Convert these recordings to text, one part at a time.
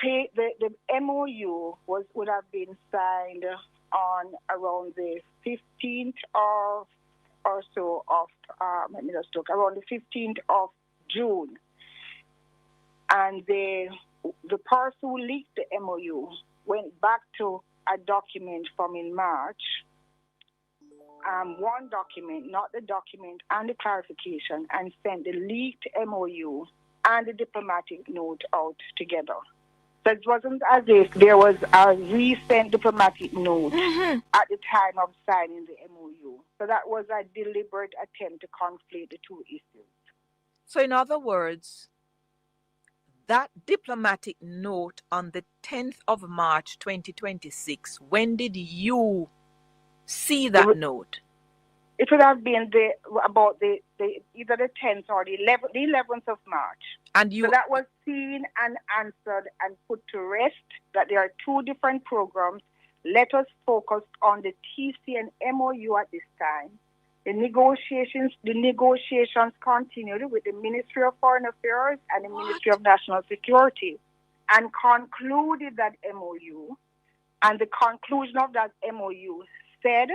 the MOU would have been signed on around the 15th of or so of let me just look, around the 15th of June, and the person who leaked the MOU went back to a document from in March, one document, not the document and the clarification, and sent the leaked MOU and the diplomatic note out together. So it wasn't as if there was a recent diplomatic note at the time of signing the MOU. So that was a deliberate attempt to conflate the two issues. So in other words, that diplomatic note on the 10th of March 2026, when did you see that note? It would have been about either the 10th or the 11th of March. And you, so that was seen and answered and put to rest that there are two different programs. Let us focus on the TC and MOU at this time. The negotiations continued with the Ministry of Foreign Affairs and the Ministry of National Security, and concluded that MOU. And the conclusion of that MOU said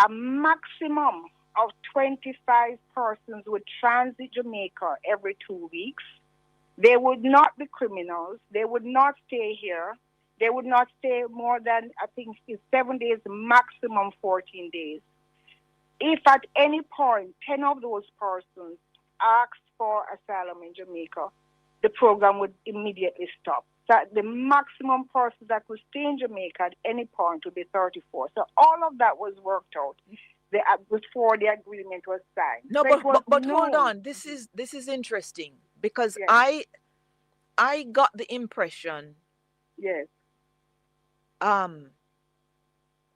a maximum of 25 persons would transit Jamaica every 2 weeks. They would not be criminals. They would not stay here. They would not stay more than, I think, 7 days, maximum 14 days. If at any point 10 of those persons asked for asylum in Jamaica, the program would immediately stop. So the maximum persons that could stay in Jamaica at any point would be 34. So all of that was worked out before the agreement was signed. No, so but hold on. This is interesting because yes. I got the impression. Yes.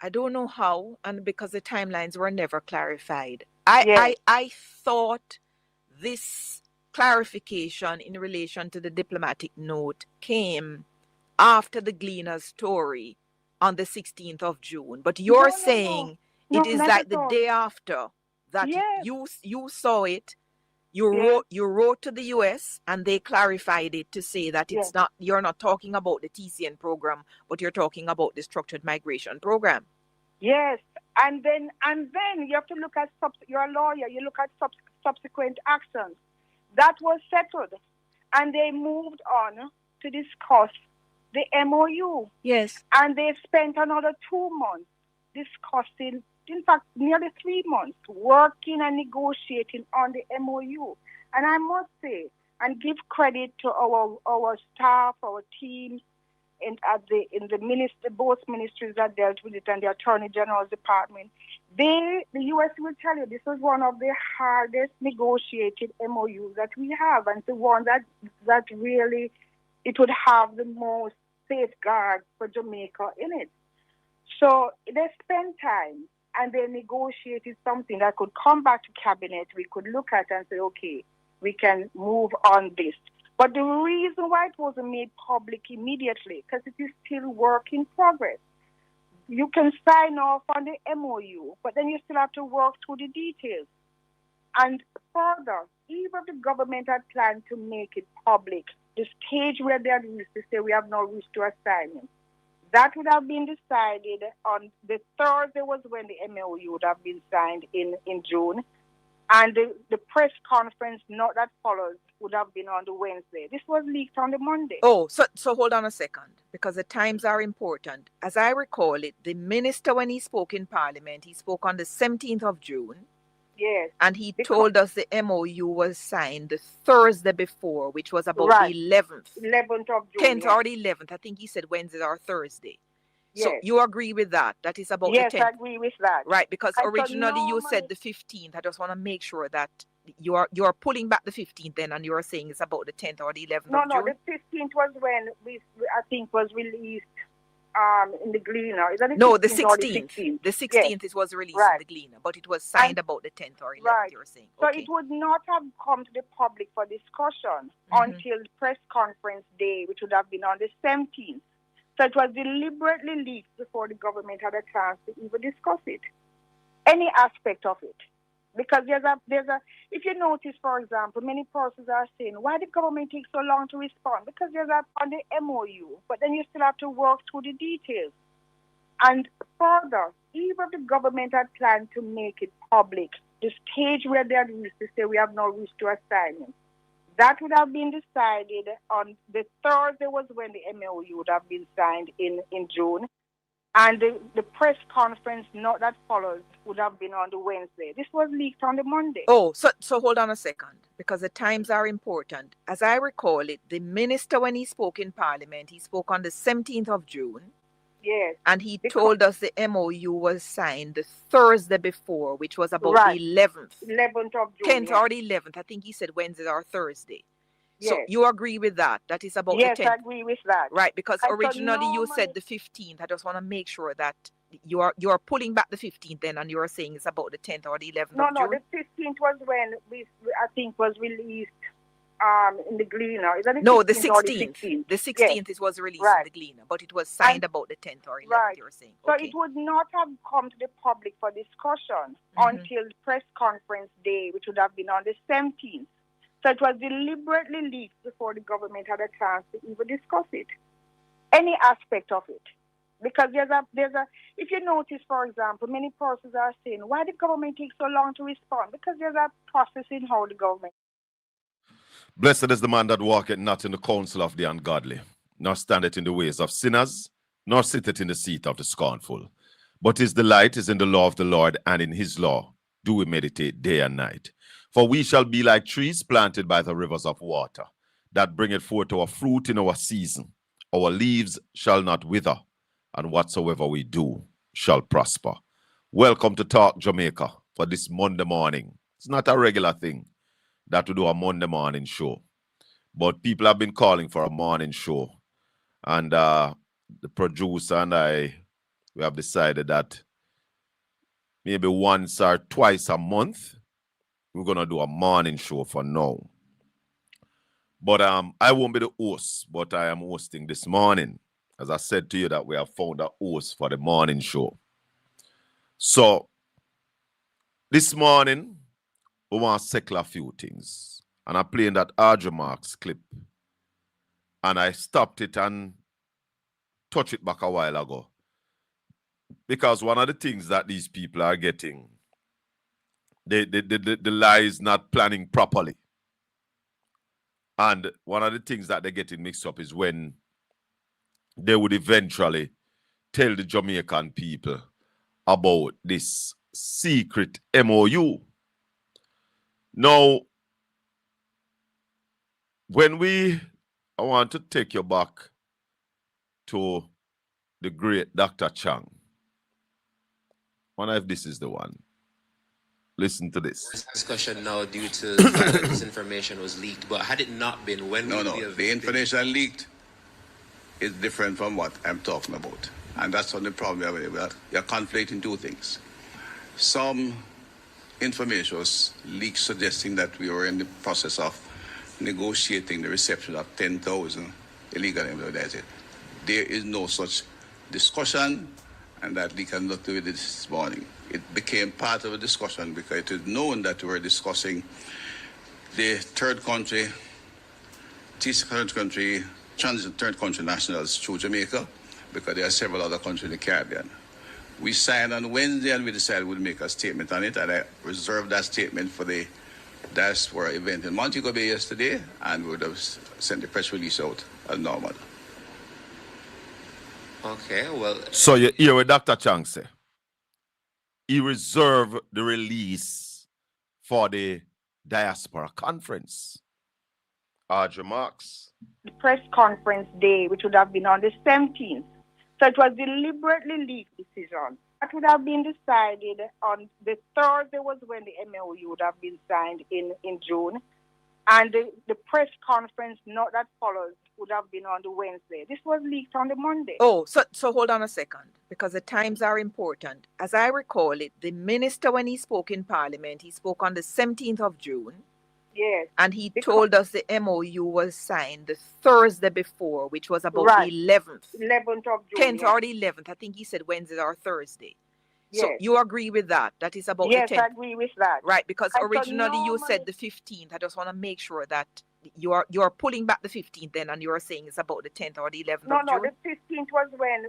I don't know how, and because the timelines were never clarified. I thought this clarification in relation to the diplomatic note came after the Gleaner's story on the 16th of June. But you're saying it is like the day after that you saw it. You wrote to the US and they clarified it to say that it's not, you're not talking about the TCN program, but you're talking about the structured migration program. Yes, and then you have to look at you're a lawyer. You look at subsequent actions. That was settled, and they moved on to discuss the MOU. Yes, and they spent another 2 months discussing. In fact, nearly 3 months working and negotiating on the MOU. And I must say, and give credit to our staff, our teams, in both ministries that dealt with it and the Attorney General's Department. The U.S. will tell you this was one of the hardest negotiated MOUs that we have, and the one that really it would have the most safeguards for Jamaica in it. So they spent time. And they negotiated something that could come back to cabinet. We could look at and say, okay, we can move on this. But the reason why it wasn't made public immediately, because it is still work in progress. You can sign off on the MOU, but then you still have to work through the details. And further, even if the government had planned to make it public, the stage where they had reached to say we have no reached to assignment, that would have been decided on the Thursday was when the MOU would have been signed in June. And the press conference that follows would have been on the Wednesday. This was leaked on the Monday. Oh, so hold on a second, because the times are important. As I recall it, the minister, when he spoke in Parliament, he spoke on the 17th of June. Yes. And he told us the MOU was signed the Thursday before, which was about the 11th. 11th of June. 10th or the 11th. I think he said Wednesday or Thursday. Yes. So you agree with that? That is about the 10th? Yes, I agree with that. Right, because originally you said the 15th. I just want to make sure that you are pulling back the 15th then, and you are saying it's about the 10th or the 11th of June? No, the 15th was when I think was released in the Gleaner. Is that the 16th. The 16th it was released in the Gleaner, but it was signed about the 10th or 11th, you're saying. Okay. So it would not have come to the public for discussion until press conference day, which would have been on the 17th. So it was deliberately leaked before the government had a chance to even discuss it, any aspect of it. Because if you notice, for example, many persons are saying, why the government takes so long to respond? Because there's on the MOU, but then you still have to work through the details. And further, even if the government had planned to make it public, the stage where they had reached to say we have now reached to assignment, that would have been decided on the Thursday was when the MOU would have been signed in June. And the press conference that follows would have been on the Wednesday. This was leaked on the Monday. Oh, so hold on a second, because the times are important. As I recall it, the minister, when he spoke in Parliament, he spoke on the 17th of June. Yes. And he told us the MOU was signed the Thursday before, which was about the 11th. 11th of June. 10th or the 11th. I think he said Wednesday or Thursday. Yes. So you agree with that? That is about the 10th? Yes, I agree with that. Right, because originally you said the 15th. I just want to make sure that you are pulling back the 15th then, and you are saying it's about the 10th or the 11th of June? No, the 15th was when I think was released in the Gleaner. Is that the 16th. The 16th yes. was released in the Gleaner, but it was signed about the 10th or 11th, you were saying. So it would not have come to the public for discussion until the press conference day, which would have been on the 17th. So it was deliberately leaked before the government had a chance to even discuss it, any aspect of it. Because if you notice, for example, many persons are saying, why the government takes so long to respond? Because there's a process in how the government. Blessed is the man that walketh not in the counsel of the ungodly, nor standeth in the ways of sinners, nor sitteth in the seat of the scornful. But his delight is in the law of the Lord, and in his law do we meditate day and night. For we shall be like trees planted by the rivers of water, that bringeth forth our fruit in our season. Our leaves shall not wither, and whatsoever we do shall prosper. Welcome to Talk Jamaica for this Monday morning. It's not a regular thing that we do a Monday morning show, but people have been calling for a morning show, and the producer and we have decided that maybe once or twice a month we're gonna do a morning show for now. But I won't be the host, but I am hosting this morning. As I said to you, that we have found a host for the morning show. So this morning we want to settle a few things. And I'm playing that Audrey Marks clip. And I stopped it and touched it back a while ago. Because one of the things that these people are getting, the lie is not planning properly. And one of the things that they're getting mixed up is when they would eventually tell the Jamaican people about this secret MOU. Now, I want to take you back to the great Dr. Chang. I wonder if this is the one. Listen to this. Discussion now due to the fact that this information was leaked, but had it not been, when would the information leaked is different from what I'm talking about. And that's on the problem you're conflating two things. Some information was leaked suggesting that we were in the process of negotiating the reception of 10,000 illegal immigrants. There is no such discussion, and that leak has nothing to do with this morning. It became part of a discussion because it is known that we were discussing the third country nationals through Jamaica, because there are several other countries in the Caribbean. We signed on Wednesday and we decided we'd make a statement on it, and I reserved that statement for the diaspora event in Montego Bay yesterday, and we would have sent the press release out as normal. Okay, well... So you hear what Dr. Chang say? He reserved the release for the diaspora conference. Audrey Marks. The press conference day, which would have been on the 17th. So it was deliberately leaked decision. That would have been decided on the Thursday was when the MOU would have been signed in June. And the press conference that follows would have been on the Wednesday. This was leaked on the Monday. Oh, so hold on a second, because the times are important. As I recall it, the minister, when he spoke in Parliament, he spoke on the 17th of June. Yes. And he told us the MOU was signed the Thursday before, which was about the 11th. 11th of June. 10th or the 11th. I think he said Wednesday or Thursday. Yes. So you agree with that? That is about yes, the 10th? I agree with that. Right, because And so originally you normally, said the 15th. I just want to make sure that you're pulling back the 15th then, and you're saying it's about the 10th or the 11th no, of no, June? the 15th was when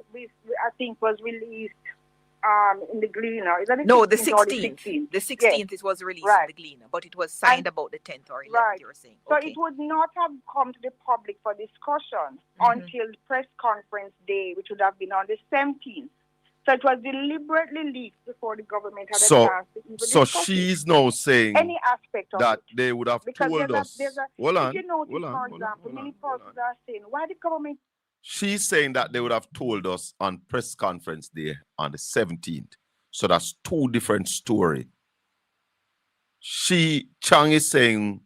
I think was released in the Gleaner. Is that the No, the 16th or the 16th. 16th? The 16th it was released in Right. the Gleaner, but it was signed And about the 10th or 11th, right. you're saying. So Okay. it would not have come to the public for discussion until the press conference day, which would have been on the 17th. So it was deliberately leaked before the government had a chance to even So discuss she's now saying any aspect of that it. they would have Because told us. if you notice, for example, many persons are saying, why the government... She's saying that they would have told us on press conference day on the 17th. So that's two different stories. Chang is saying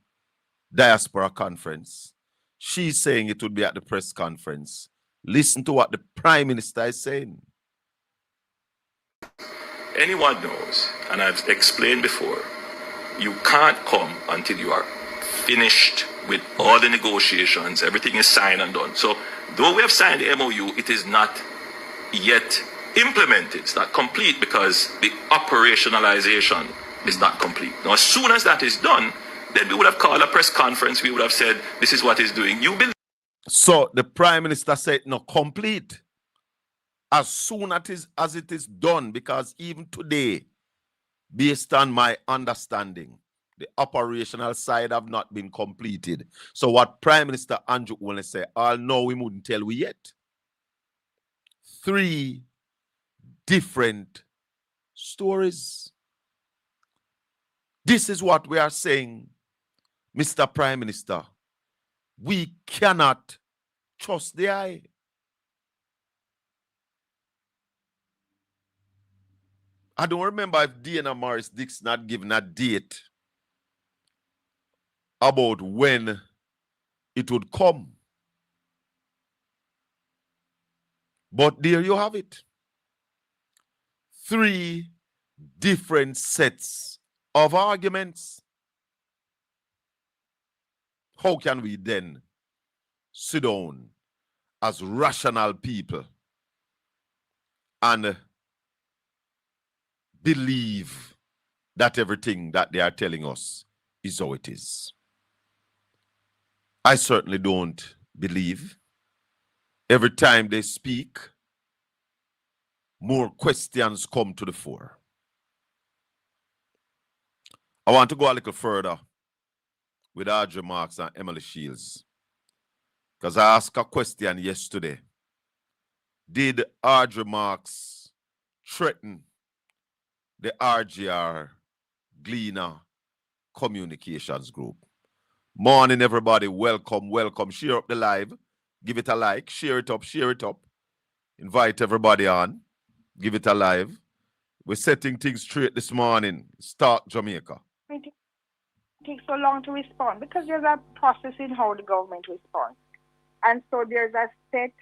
diaspora conference. She's saying it would be at the press conference. Listen to what the Prime Minister is saying. Anyone knows, and I've explained before, you can't come until you are finished with all the negotiations, everything is signed and done. So though we have signed the MOU, it is not yet implemented. It's not complete because the operationalization is not complete. Now, as soon as that is done, then we would have called a press conference. We would have said, this is what it's doing. You believe. So the Prime Minister said, no, complete. As soon as it is done, because even today, based on my understanding, the operational side have not been completed. So what Prime Minister Andrew want to say, no, we wouldn't tell we yet. 3 different stories. This is what we are saying, Mr. Prime Minister. We cannot trust the eye. I don't remember if Diana Morris Dixon had given a date about when it would come. But there you have it. 3 different sets of arguments. How can we then sit down as rational people and believe that everything that they are telling us is how it is? I certainly don't believe. Every time they speak, more questions come to the fore. I want to go a little further with Audrey Marks and Emily Shields, because I asked a question yesterday. Did Audrey Marks threaten the RGR Gleaner Communications Group? Morning, everybody. Welcome, welcome. Share up the live. Give it a like. Share it up, share it up. Invite everybody on. Give it a live. We're setting things straight this morning. Start Jamaica. It takes so long to respond because there's a process in how the government responds. And so there's a set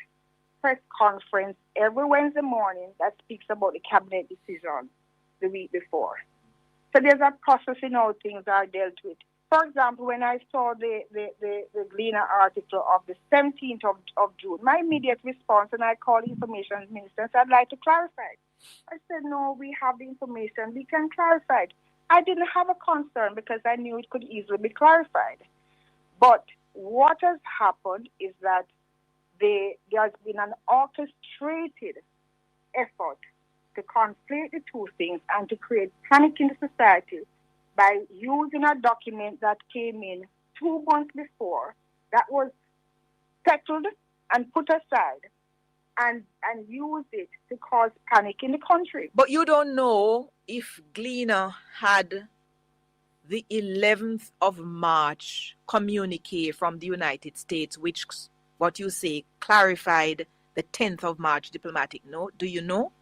press conference every Wednesday morning that speaks about the cabinet decision the week before. So there's a process in how things are dealt with. For example, when I saw the Gleaner article of the 17th of June, my immediate response, and I called the information minister and said, I'd like to clarify. I said, no, we have the information. We can clarify it. I didn't have a concern because I knew it could easily be clarified. But what has happened is that there's been an orchestrated effort to conflate the two things and to create panic in the society by using a document that came in 2 months before that was settled and put aside and use it to cause panic in the country. But you don't know if Gleaner had the 11th of March communique from the United States, which, what you say, clarified the 10th of March diplomatic note. Do you know?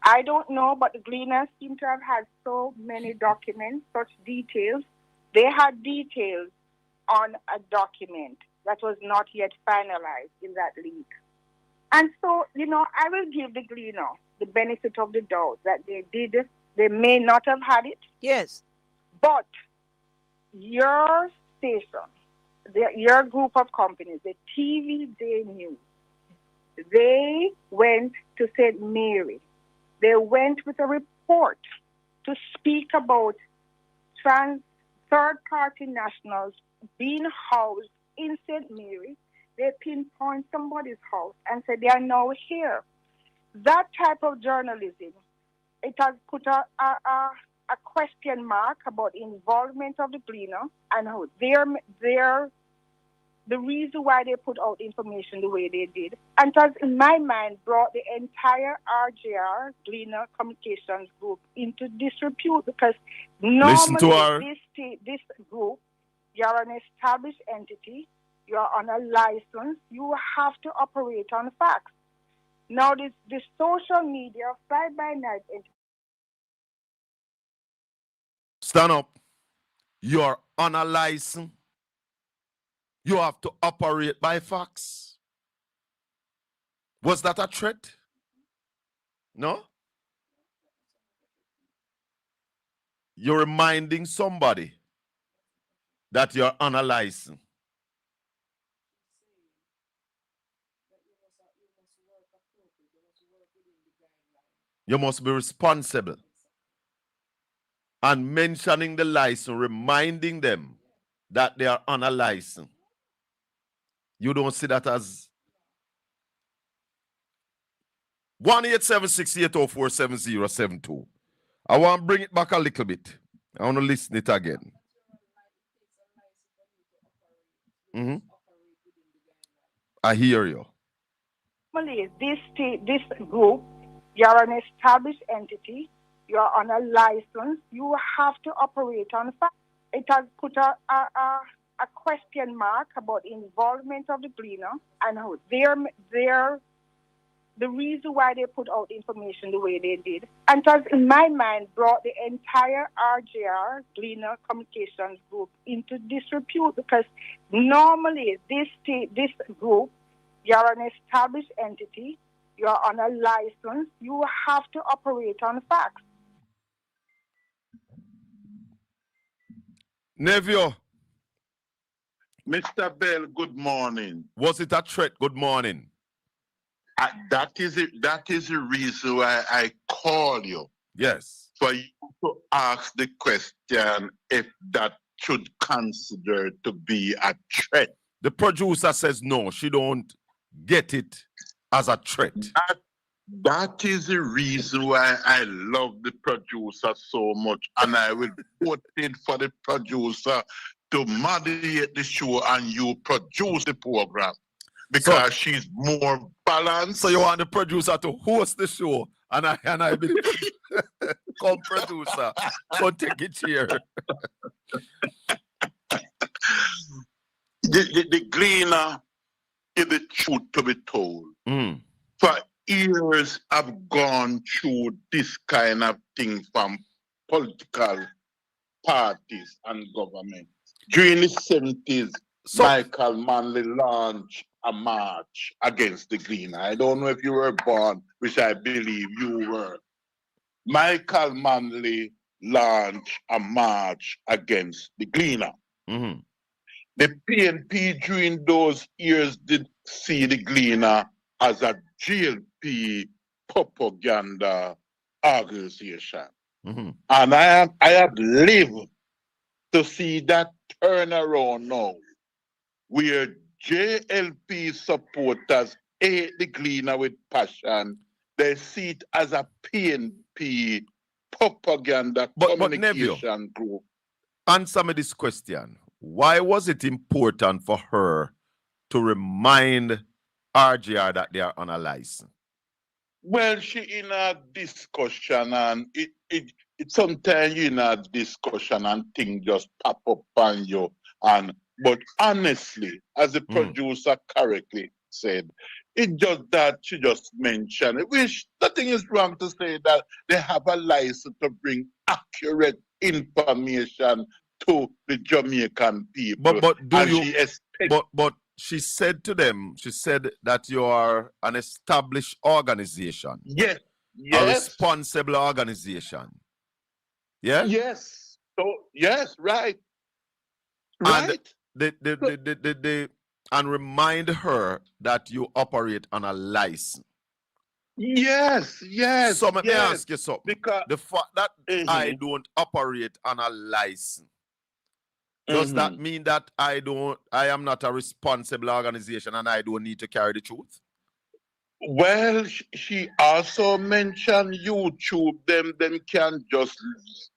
I don't know, but the Gleaners seem to have had so many documents, such details. They had details on a document that was not yet finalized in that leak. And so, I will give the Gleaner the benefit of the doubt that they may not have had it. Yes. But your station, your group of companies, the TV Day News, they went to St. Mary. they went with a report to speak about third-party nationals being housed in St. Mary. They pinpoint somebody's house and said they are now here. That type of journalism, it has put a question mark about involvement of the Gleaner and how the reason why they put out information the way they did. And it has, in my mind, brought the entire RJR, Gleaner Communications Group, into disrepute because normally this group, you're an established entity, you're on a license, you have to operate on facts. Now, this social media, fly-by-night entity. Stand up. You're on a license. You have to operate by facts. Was that a threat? No? You're reminding somebody that you're on a license. You must be responsible. And mentioning the license, reminding them that they are on a license. You don't see that as 1-876-804-7072. I want to bring it back a little bit. I want to listen it again. I hear you. Normally, this group, you're an established entity, you're on a license, you have to operate on facts. It has put a question mark about involvement of the Gleaner and how the reason why they put out information the way they did. And it has, in my mind, brought the entire RJR, Gleaner Communications Group, into disrepute because normally this group, you're an established entity, you're on a license, you have to operate on facts. Nephew. Mr. Bell, good morning. Was it a threat? Good morning. That is the reason why I call you. Yes. For you to ask the question if that should consider to be a threat. The producer says no, she don't get it as a threat. That is the reason why I love the producer so much, and I will vote in for the producer to moderate the show and you produce the program because she's more balanced. So you want the producer to host the show and I be come producer. So take it here. The Gleaner is the truth to be told. For years I've gone through this kind of thing from political parties and government. During the 70s, Michael Manley launched a march against the Gleaner. I don't know if you were born, which I believe you were. Michael Manley launched a march against the Gleaner. The PNP during those years did see the Gleaner as a GLP propaganda organization. And I have lived to see that turnaround now, where JLP supporters hate the Gleaner with passion. They see it as a PNP propaganda communication group. Answer me this question. Why was it important for her to remind RJR that they are on a license? Well, she in a discussion and it sometimes you in a discussion and things just pop up on you. But honestly, as the producer correctly said, it's just that she just mentioned it, which nothing is wrong to say that they have a license to bring accurate information to the Jamaican people. But she said to them, she said that you are an established organization. Yes. A responsible organization. Yeah? Yes. So yes, right. And and remind her that you operate on a license. Yes, yes. So let me ask you something. Because the fact that I don't operate on a license, does that mean that I am not a responsible organization and I don't need to carry the truth? Well, she also mentioned YouTube. Them can just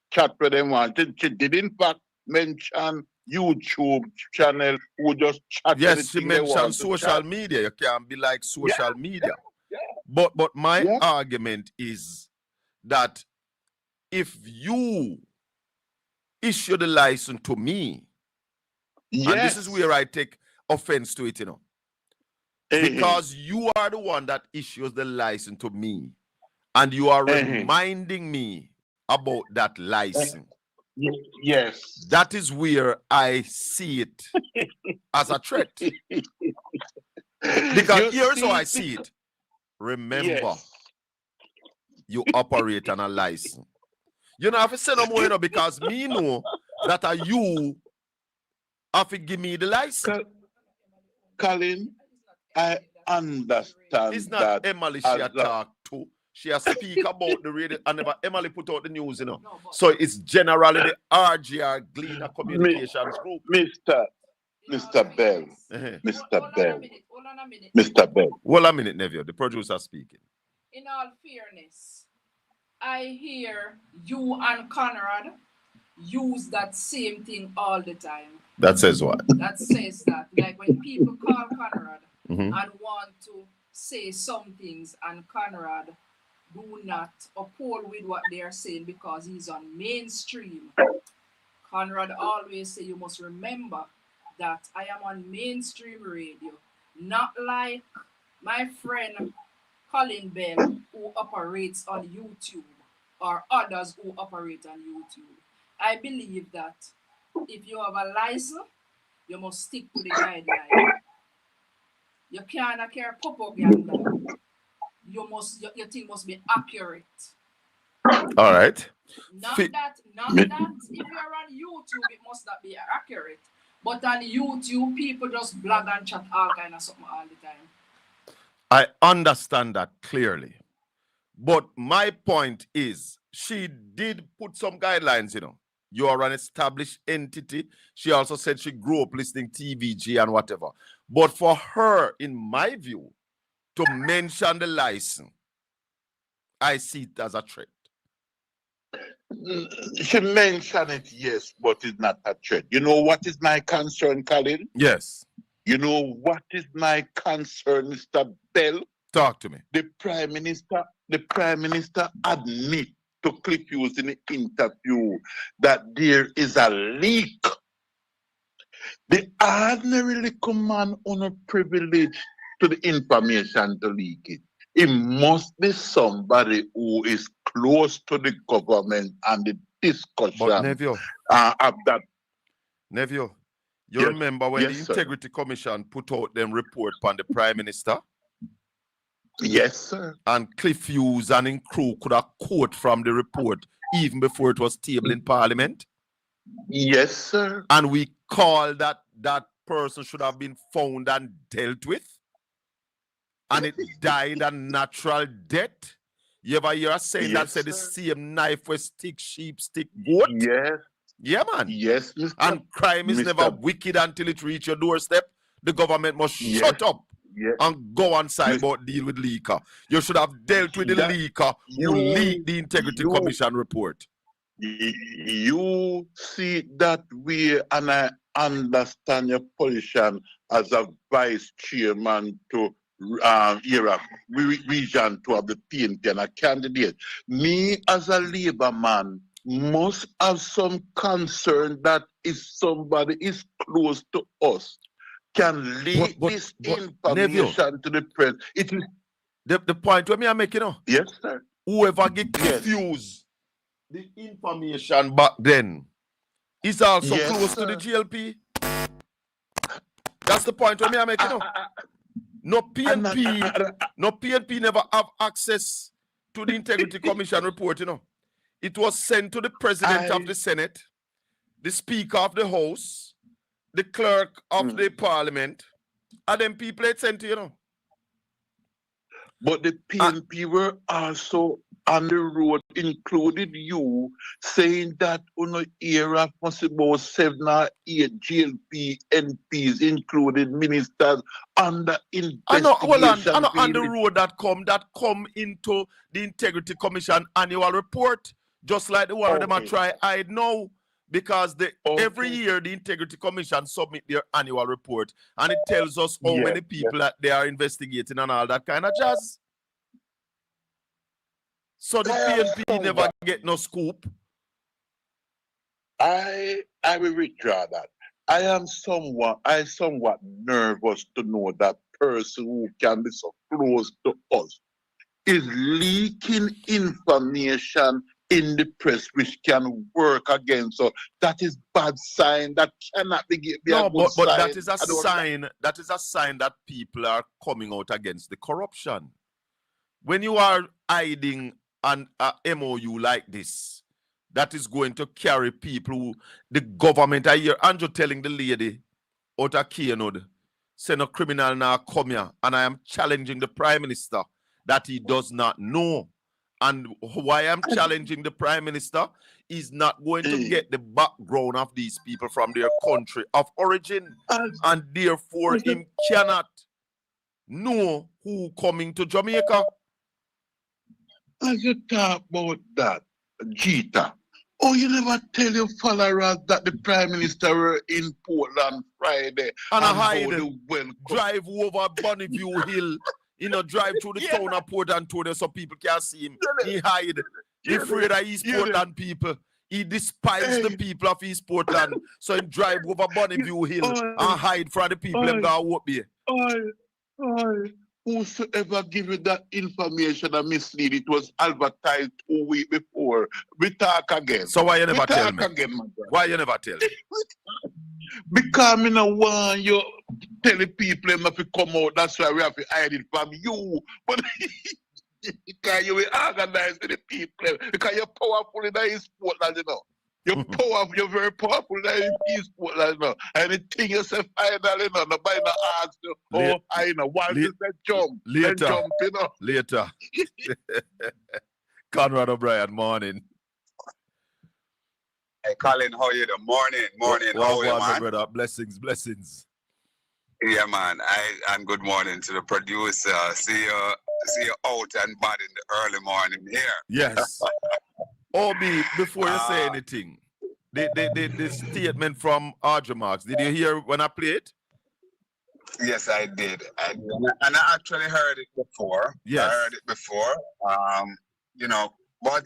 chat with them want. She did in fact mention YouTube channel who just chat. Yes, she mentioned social media. You can't be like social media. But my argument is that if you issue the license to me, and this is where I take offense to it, because you are the one that issues the license to me, and you are reminding me about that license. Yes. That is where I see it as a threat. Because here's how I see it. Remember, you operate on a license. You know, I have to say no more, because me know that you have to give me the license. Colin, I understand. It's not Emily she talk to. She has speak about the radio, and never Emily put out the news, So it's generally the RGR Gleaner Communications Group. Mr. Bell. Mr. Bell. Hold a minute, nephew. The producer speaking. In all fairness, I hear you and Conrad use that same thing all the time. That says what? That says that. Like when people call Conrad and want to say some things, and Conrad do not uphold with what they are saying because he's on mainstream. Conrad always say, you must remember that I am on mainstream radio, not like my friend Colin Bell, who operates on YouTube, or others who operate on YouTube. I believe that if you have a license, you must stick to the guideline. You cannot carry propaganda. Your thing must be accurate. All right. Not that if you're on YouTube, it must not be accurate. But on YouTube, people just blog and chat all kind of something all the time. I understand that clearly. But my point is, she did put some guidelines, You are an established entity. She also said she grew up listening TVG and whatever. But for her, in my view, to mention the license, I see it as a threat. She mentioned it, yes, but it's not a threat. You know what is my concern, Colin? Yes. You know what is my concern, Mr. Bell? Talk to me. The Prime Minister admit to Cliff Hughes in the interview that there is a leak. The ordinary little man on privilege to the information to leak it. It must be somebody who is close to the government and the discussion but nephew, of that. Nephew, you remember when the Integrity Commission put out them report on the Prime Minister? Yes, sir. And Cliff Hughes and his crew could have quote from the report even before it was tabled in Parliament? Yes, sir. And we call that person should have been found and dealt with? And it died a natural death? You ever hear us saying that said the same knife will stick sheep, stick goat? Yes. Yeah, man. Yes, Mr. And crime is never wicked until it reaches your doorstep. The government must shut up and go on side about deal with leaker. You should have dealt with the leaker who leaked the Integrity Commission report. You see that way, and I understand your position as a vice chairman to region 2 of the PNP and a candidate. Me as a Labour man must have some concern that if somebody is close to us can leak this information to the press. It is the point where me are making. Yes, sir. Whoever get confused the information back then is also close to the GLP. That's the point where me are making. No PNP never have access to the Integrity Commission report, It was sent to the President of the Senate, the Speaker of the House, the Clerk of the Parliament, and then people it sent to, But the PNP were also on the road, included you, saying that on the era possible 7 or 8 GLP MPs, included ministers, under investigation. I know on the road that come into the Integrity Commission annual report, just like the one of them I try hide now. Because every year the Integrity Commission submit their annual report and it tells us how many people that they are investigating and all that kind of jazz. So the PNP never get no scoop. I will withdraw that. I am somewhat nervous to know that person who can be so close to us is leaking information in the press which can work against us. That is bad sign. That cannot be a good sign. But that is a sign. That is a sign that people are coming out against the corruption. When you are hiding an MOU like this, that is going to carry people who the government. I hear Andrew telling the lady out of Kienod, say no criminal now come here, and I am challenging the Prime Minister that he does not know. And why I'm challenging the Prime Minister is not going to get the background of these people from their country of origin. And therefore, him cannot know who coming to Jamaica. As you talk about that, Jeter, you never tell your followers that the Prime Minister were in Portland Friday and I hide, drive over Bonneview Hill. Drive through the town of Portland so people can see him. He hide. He afraid of East Portland people. He despises the people of East Portland. So he drive over Bonneview Hill and hide from the people them go whoop here. Whosoever give you that information and mislead, it was advertised 2 weeks before. We talk again. So why you never tell me? Why you never tell me? Because I don't want you telling people them to come out. That's why we have to hide it from you. But because you will organize with the people. Because you're powerful in the East Portland, you know. You're powerful, you're very powerful in the East Portland, you know. Anything you say final, you know, nobody not ask you, I know, why does that jump? Later. Jump, you know. Later. Conrad O'Brien, morning. Hey, Colin, how are you? Morning. How are you, man? Brother? Blessings. Yeah, man. And good morning to the producer. See you out and bad in the early morning here. Yes. Obi, before you say anything, the statement from Audrey Marks, did you hear when I played it? Yes, I did. And I actually heard it before. Yes. I heard it before. But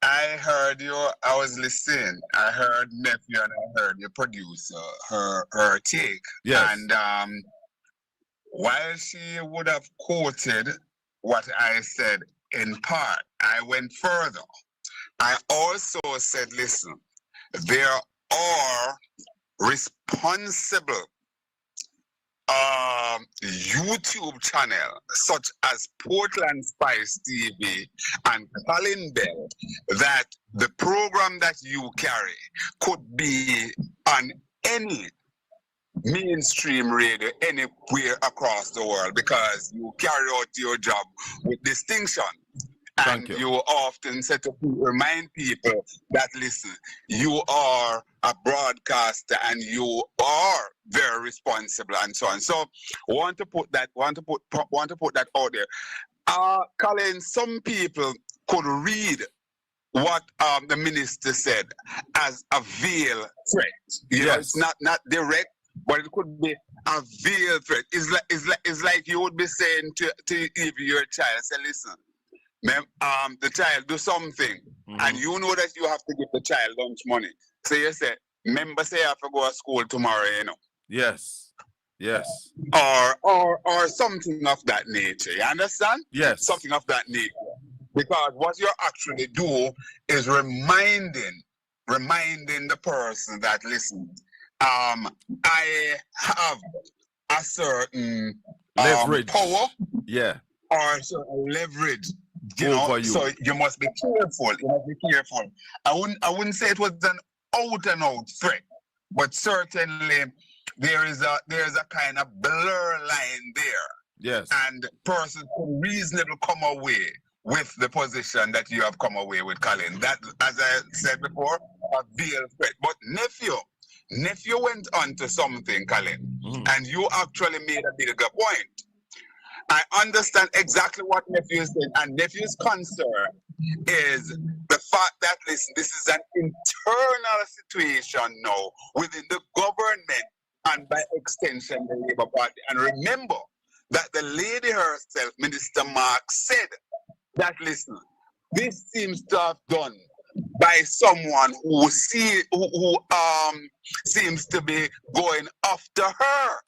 I heard you, I was listening. I heard nephew and I heard your producer, her take. Yes. And while she would have quoted what I said in part, I went further. I also said, listen, there are responsible YouTube channel such as PortlandspiceTV and Colin Bell that the program that you carry could be on any mainstream radio anywhere across the world because you carry out your job with distinction. And you often remind people that, listen, you are a broadcaster and you are very responsible and so on. So want to put that out there. Colin, some people could read what the minister said as a veiled threat. You know, it's not direct, but it could be a veiled threat. It's like you would be saying to your child, say, listen, the child do something, and you know that you have to give the child lunch money. So you say, remember, say I have to go to school tomorrow, you know. Yes. Or something of that nature. You understand? Yes. Something of that nature. Because what you actually do is reminding the person that, listen, I have a certain leverage, power, or a certain leverage. So you must be careful. I wouldn't say it was an out and out threat, but certainly there is a kind of blur line there Yes. And persons who reasonably come away with the position that you have come away with, Colin. That, as I said before, a veil threat. But nephew went on to something, Colin, and you actually made a bigger point. I understand exactly what nephew is saying, and nephew's concern is the fact that, listen, this is an internal situation now within the government and by extension the Labour Party. And remember that the lady herself, Minister Mark, said that, listen, this seems to have done by someone who seems to be going after her.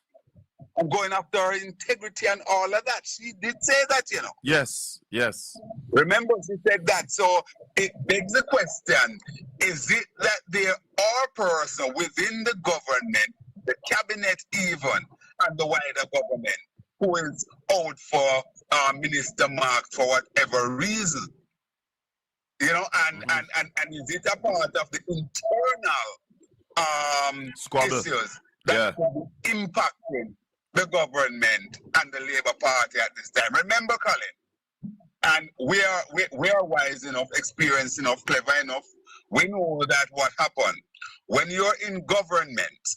And going after her integrity and all of that. She did say that, you know. Yes, yes. Remember, she said that. So it begs the question, is it that there are persons within the government, the cabinet even, and the wider government, who is out for Minister Mark for whatever reason? You know, and is it a part of the internal issues that could be impacting the government and the Labour Party at this time? Remember, Colin, and we are wise enough, experienced enough, clever enough. We know that what happened when you're in government,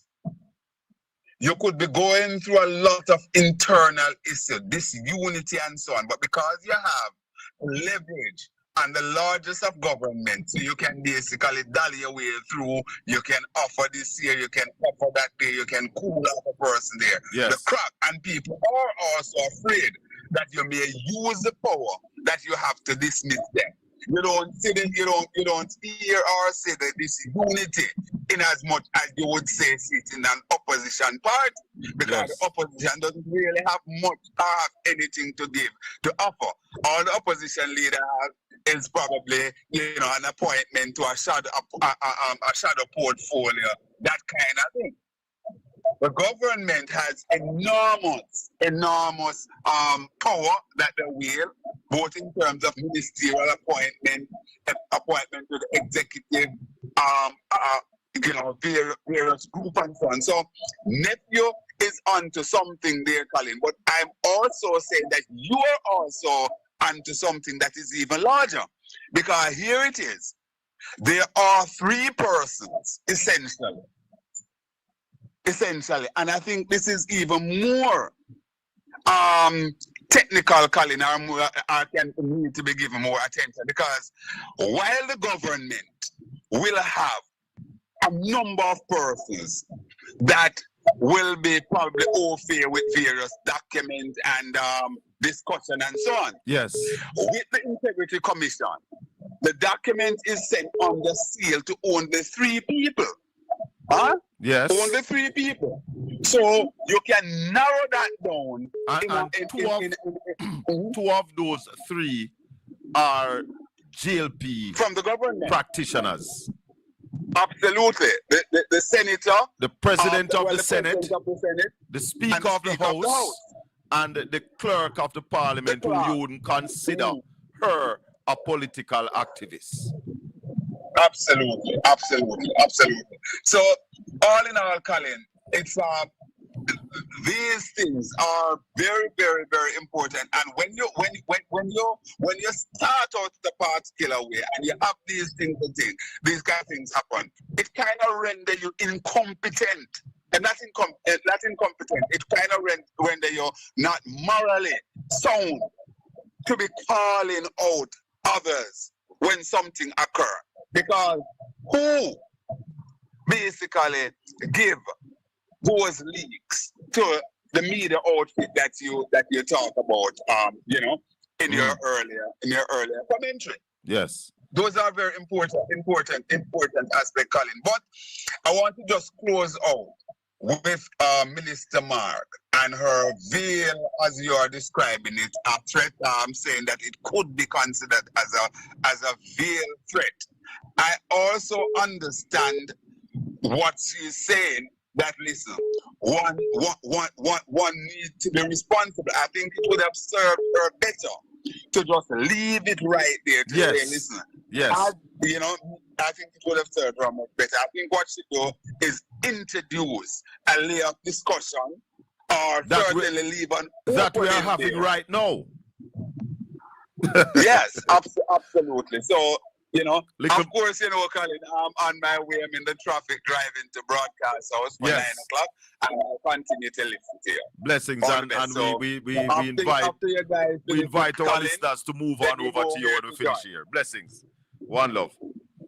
you could be going through a lot of internal issues, disunity and so on. But because you have leverage and the largest of government, so you can basically dally your way through. You can offer this here, you can offer that there, you can cool off a person there. Yes. The crack, and people are also afraid that you may use the power that you have to dismiss them. You don't see that, you don't hear or say that this unity in as much as you would say it's in an opposition party, because the opposition doesn't really have much or have anything to give, to offer. All the opposition leader has is probably, an appointment to a shadow portfolio, that kind of thing. The government has enormous power that they wield, both in terms of ministerial appointment to the executive, various group and so on. So nephew is onto something there, Colin. But I'm also saying that you are also onto something that is even larger, because here it is. There are three persons essentially, and I think this is even more technical, Colin, or can need to be given more attention, because while the government will have a number of persons that will be probably au fait with various documents and discussion and so on. Yes. With the Integrity Commission, the document is sent on the seal to only 3 people. Huh? Yes. Only 3 people. So you can narrow that down. Two of those 3 are JLP from the government practitioners. Absolutely. The senator, the president of the Senate, Senate, the speaker of the House, and the clerk of the Parliament, who you wouldn't consider her a political activist. Absolutely. So, all in all, Colin, it's these things are very, very, very important. And when you start out the particular way and you have these things, these kind of things happen, it kind of renders you incompetent. And not incompetent. It kind of render you not morally sound to be calling out others when something occurs. Because who basically give those leaks to the media outfit that you talk about, in your earlier commentary? Yes. Those are very important aspects, Colin. But I want to just close out with Minister Mark and her veil, as you are describing it, a threat. I'm saying that it could be considered as a veil threat. I also understand what she's saying, that listen, one needs to be responsible. I think it would have served her better to just leave it right there to say, listen. Yes. I think it would have served her much better. I think what she do is introduce a layer of discussion or that certainly leave an that we are opening having there. right now. Yes, absolutely. So, you know, Little- of course, you know, Colin, I'm on my way. I'm in the traffic driving to broadcast house for 9 o'clock, and I'll continue to listen to you. Blessings, and So, we after you guys invite our Colin, listeners to move then on you over go to you here when we to finish join. here. Blessings. One love.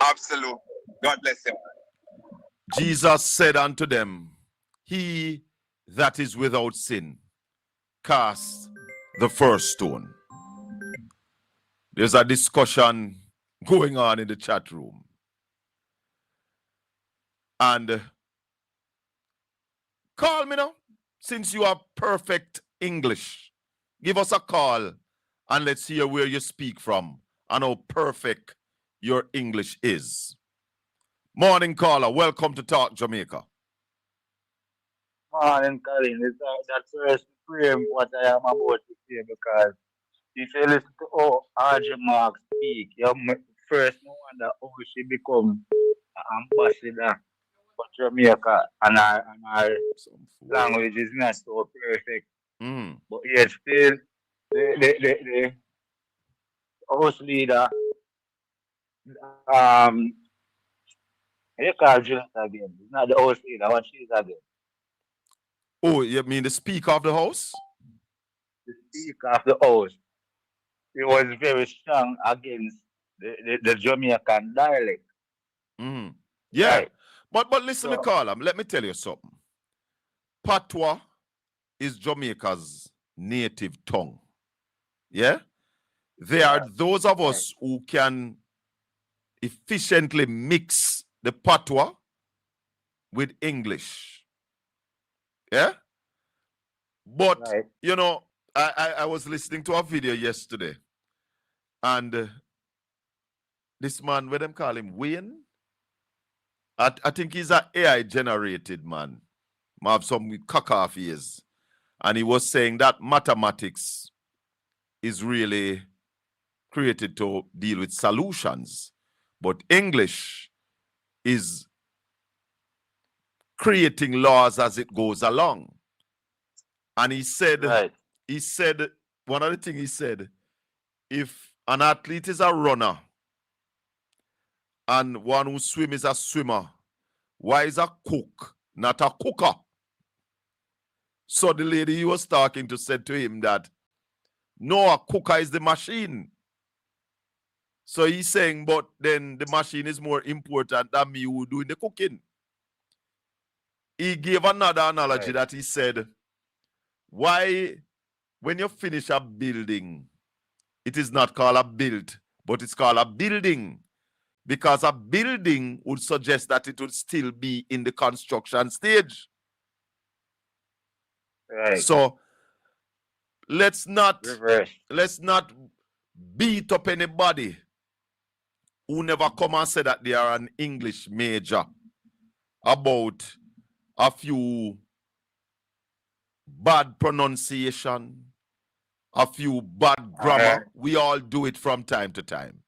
Absolutely. God bless you. Jesus said unto them, he that is without sin, cast the first stone. There's a discussion going on in the chat room. And call me now, since you are perfect English. Give us a call and let's hear where you speak from and how perfect your English is. Morning caller, welcome to Talk Jamaica. Morning, Colin. It's that first frame what I am about to say, because if you listen to how RJ Mark speak, you first no wonder how she become an ambassador for Jamaica, and our language is not so perfect. But yet still the house leader you call Juliet again. It's not the house leader, what she's again. Oh, you mean the Speaker of the House? The Speaker of the House. He was very strong against the Jamaican dialect. Yeah. Right. But listen, so, McCallum, let me tell you something. Patois is Jamaica's native tongue. Yeah? There are those of us who can efficiently mix the Patois with English. Yeah? But, you know, I was listening to a video yesterday, and this man, what them call him, Wayne? I think he's an AI generated man. Have some caca ears. And he was saying that mathematics is really created to deal with solutions, but English is creating laws as it goes along. And he said, one of the things he said, if an athlete is a runner and one who swims is a swimmer, why is a cook not a cooker? So the lady he was talking to said to him that, no, a cooker is the machine. So he's saying, but then the machine is more important than me who doing the cooking. He gave another analogy that he said, why, when you finish a building, it is not called a build, but it's called a building. Because a building would suggest that it would still be in the construction stage. Right. So let's not beat up anybody who never come and say that they are an English major about a few bad pronunciation, a few bad grammar. We all do it from time to time.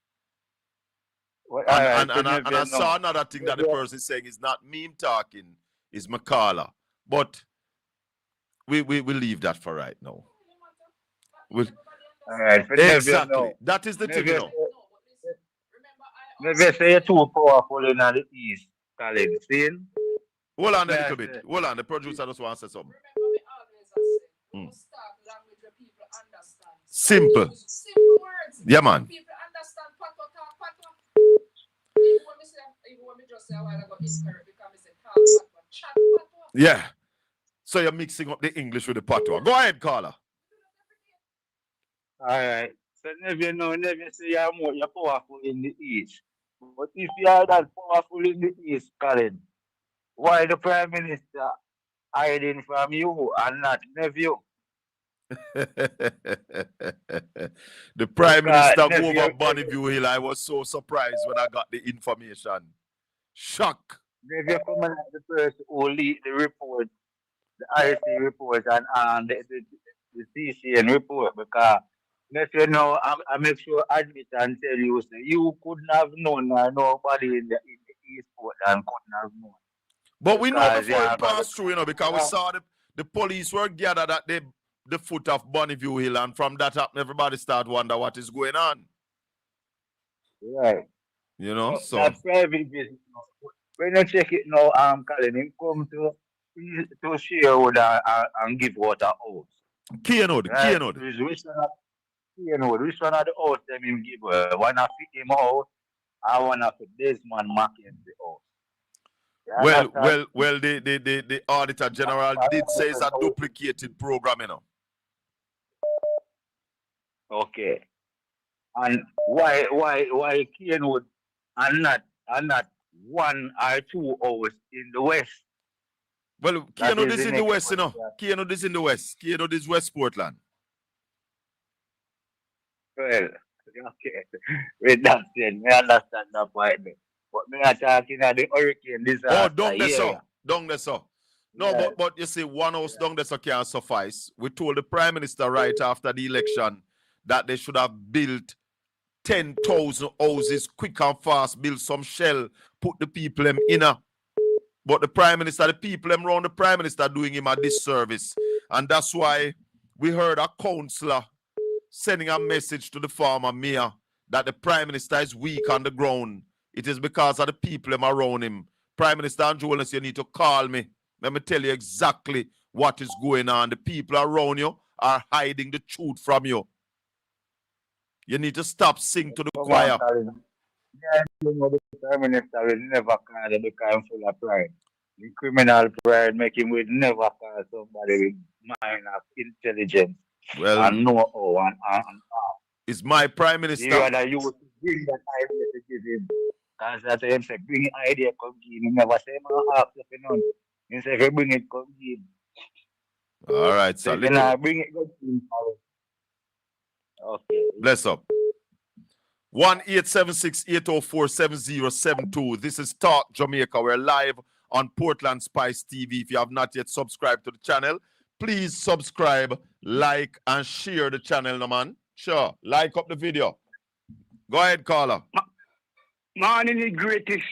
Well, and I saw another thing that the person is saying is not me talking, is McCalla. But we leave that for right now. Exactly. That is the thing, you know. Maybe say you're too powerful in the East, Colin. See? Hold on a little bit. Hold on. The producer just wants to say something. Simple. Simple words. Yeah, man. People understand patois. Yeah. So you're mixing up the English with the patois. Go ahead, caller. All right. So never say you're powerful in the East. But if you are that powerful in the East, Colin, why the Prime Minister hiding from you and not nephew? The Prime Minister moved up Bonneville Hill. I was so surprised when I got the information. Shock. Nephew coming as the person who lead the report, the IC report, and the CCN report, because nephew now I make sure admit and tell you, say, you couldn't have known, nobody in the East Portland couldn't have known. But we know before it passed through, you know, because we saw the police were gathered at the foot of Bonneview Hill, and from that up, everybody start wonder what is going on. Right. You know, so that's private business. When you check it now, Colin, him come to share with and give out a house. Keynote. Which one of the house them him give away? One of him out, I one of Desmond Mackenzie house. Well, the Auditor General did say it's a duplicated program, you know. Okay. And why Kenwood and not one or two hours in the west? Well, Kenwood is in the west, you know. Kenwood is in the west. Kenwood is West Portland. Well, okay. With that said, I understand that point. But me are talking about the hurricane disaster. Oh, down there, so. No, yeah. but you see, one house down there so can't suffice. We told the Prime Minister right after the election that they should have built 10,000 houses quick and fast, build some shell, put the people them in a. But the Prime Minister, the people them around the Prime Minister doing him a disservice. And that's why we heard a councillor sending a message to the former mayor that the Prime Minister is weak on the ground. It is because of the people them around him. Prime Minister Andrew Williams, you need to call me. Let me tell you exactly what is going on. The people around you are hiding the truth from you. You need to stop singing to the choir. Yeah, you know, the Prime Minister will never call the kind full of pride. The criminal pride make him will never call somebody with mind of intelligence and know-how and it's my Prime Minister. You rather you would bring that idea to give him. Because that's him say, bring the idea, come give him. He never say, man, ask if you know. He say, if you bring it, come give him. All right, so bring it, go give him. Okay. Bless up. 1-876-804-7072. This is Talk Jamaica. We're live on Portland Spice TV. If you have not yet subscribed to the channel, please subscribe, like, and share the channel, no man. Sure. Like up the video. Go ahead, caller. Man is the greatest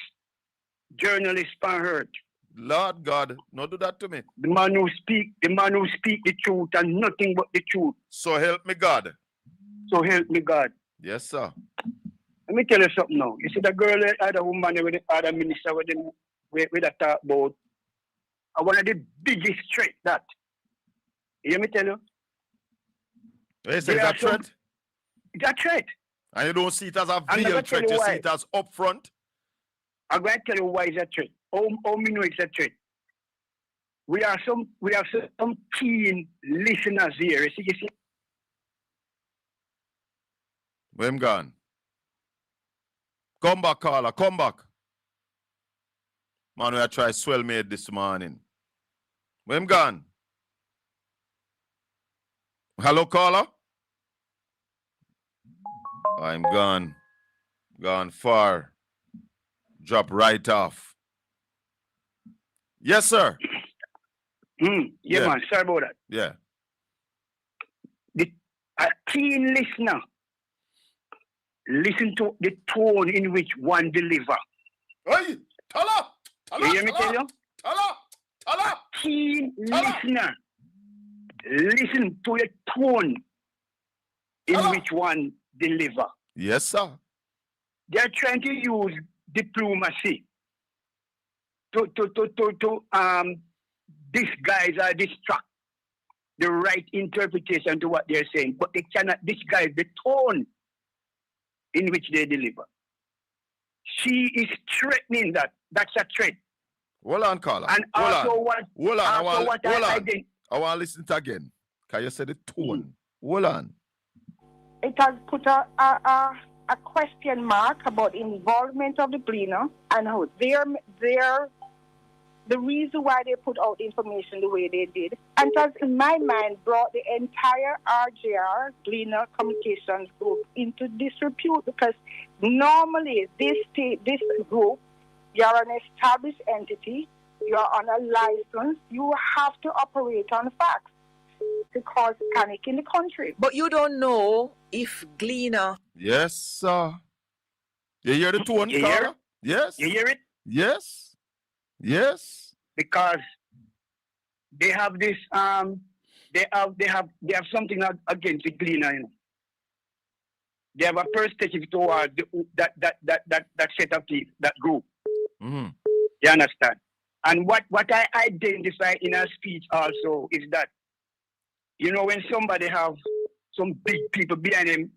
journalist on earth. Lord God, don't do that to me. The man who speak the truth and nothing but the truth. So help me God. So help me God. Yes, sir. Let me tell you something now. You see the girl, the other woman with the other minister with the talk about one of the biggest threat that. You hear me tell you? Is that a threat? It's a threat. And you don't see it as a veiled threat, you see it as upfront? I'm going to tell you why it's a threat. How me know it's a threat? We have some keen listeners here. You see? Where him gone? Come back, caller. Come back. Man, we are trying to swell me this morning. Where him gone? Hello, caller? I'm gone. Gone far. Drop right off. Yes, sir. Yeah, man. Sorry about that. Yeah. A keen listener listen to the tone in which one deliver. Hey, tala. You hear me tell you? Tala. Keen listener listen to the tone in which one deliver. Yes, sir. They're trying to use diplomacy to disguise or distract the right interpretation to what they're saying, but they cannot disguise the tone in which they deliver. She is threatening that. That's a threat. Hold on, caller. And hold on. I want to listen to again. Can you say the tone? Hold on. It has put a question mark about involvement of the cleaner and how the reason why they put out information the way they did. And has, in my mind, brought the entire RJR, Gleaner Communications Group, into disrepute, because normally this group, you're an established entity, you're on a license, you have to operate on facts to cause panic in the country. But you don't know if Gleaner... Yes, sir. You hear the tone, caller? Yes. You hear it? Yes. Yes. Because they have this they have something against the cleaner, you know. They have a perspective toward that set of people, that group. Mm-hmm. You understand? And what I identify in a speech also is that, you know, when somebody have some big people behind them,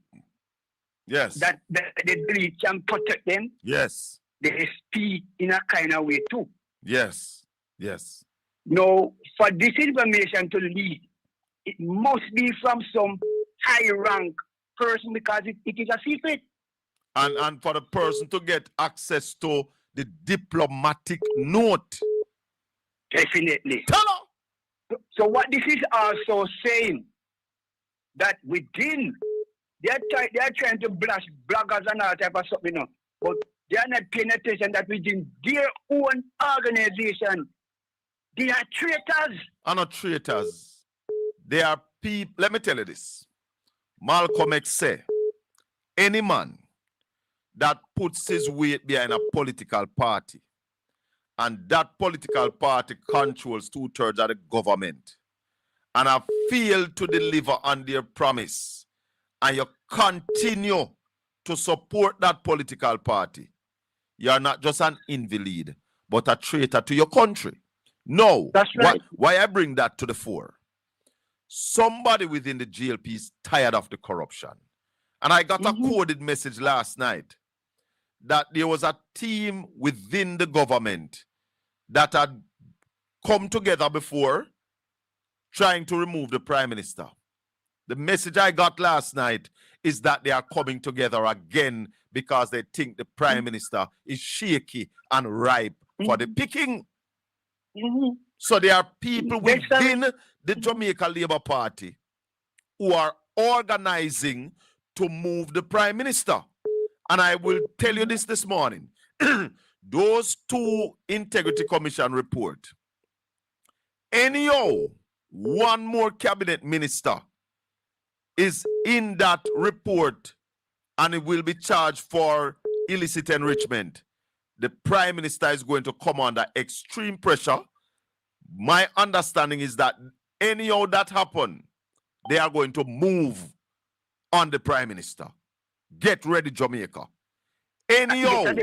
yes, that they believe can protect them, yes, they speak in a kind of way too. yes, yes. No, for this information to leak, it must be from some high rank person because it is a secret. And for the person to get access to the diplomatic note. Definitely. Tell her. So what this is also saying, that within, they are trying to blast bloggers and all type of stuff, you know, but they are not paying attention that within their own organization, they are traitors. Are not traitors. They are people. Let me tell you this. Malcolm X say, any man that puts his weight behind a political party, and that political party controls 2/3 of the government, and have failed to deliver on their promise, and you continue to support that political party, you are not just an invalid, but a traitor to your country. No. That's right. Why I bring that to the fore? Somebody within the GLP is tired of the corruption. And I got a coded message last night that there was a team within the government that had come together before trying to remove the prime minister. The message I got last night is that they are coming together again because they think the prime minister is shaky and ripe for the picking. So there are people within the Jamaica Labour Party who are organizing to move the prime minister. And I will tell you this morning. Those two Integrity Commission report, anyhow, one more cabinet minister is in that report and it will be charged for illicit enrichment. The prime minister is going to come under extreme pressure. My understanding is that anyhow that happen, they are going to move on the prime minister. Get ready, Jamaica. Anyhow,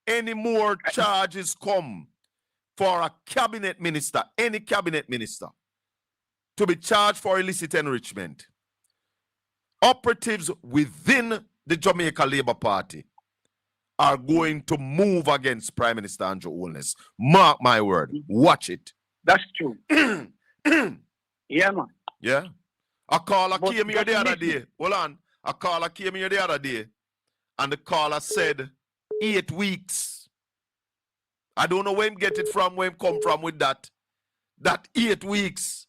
any more charges come for a cabinet minister, any cabinet minister, to be charged for illicit enrichment, operatives within the Jamaica Labour Party are going to move against Prime Minister Andrew Holness. Mark my word. Watch it. That's true. Yeah, man. Yeah. A caller came here the other day. Hold on. A caller came here the other day, and the caller said 8 weeks. I don't know where him get it from, where him come from with that. That 8 weeks.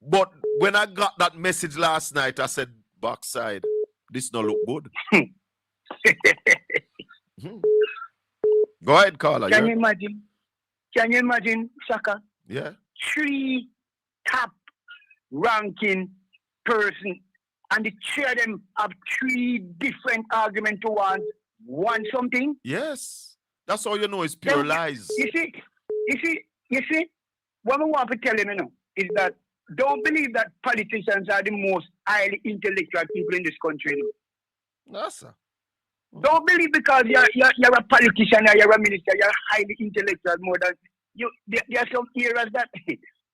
But when I got that message last night, I said, backside, this don't look good. Go ahead, caller. Can you imagine? Can you imagine, Saka? Yeah. 3 top ranking person, and the 3 of them have 3 different arguments towards one something? Yes. That's all you know is pure lies. You see, what I want to tell you now is that don't believe that politicians are the most highly intellectual people in this country. No, sir. Don't believe because you're a politician or you're a minister, you're highly intellectual more than you. There are some areas that,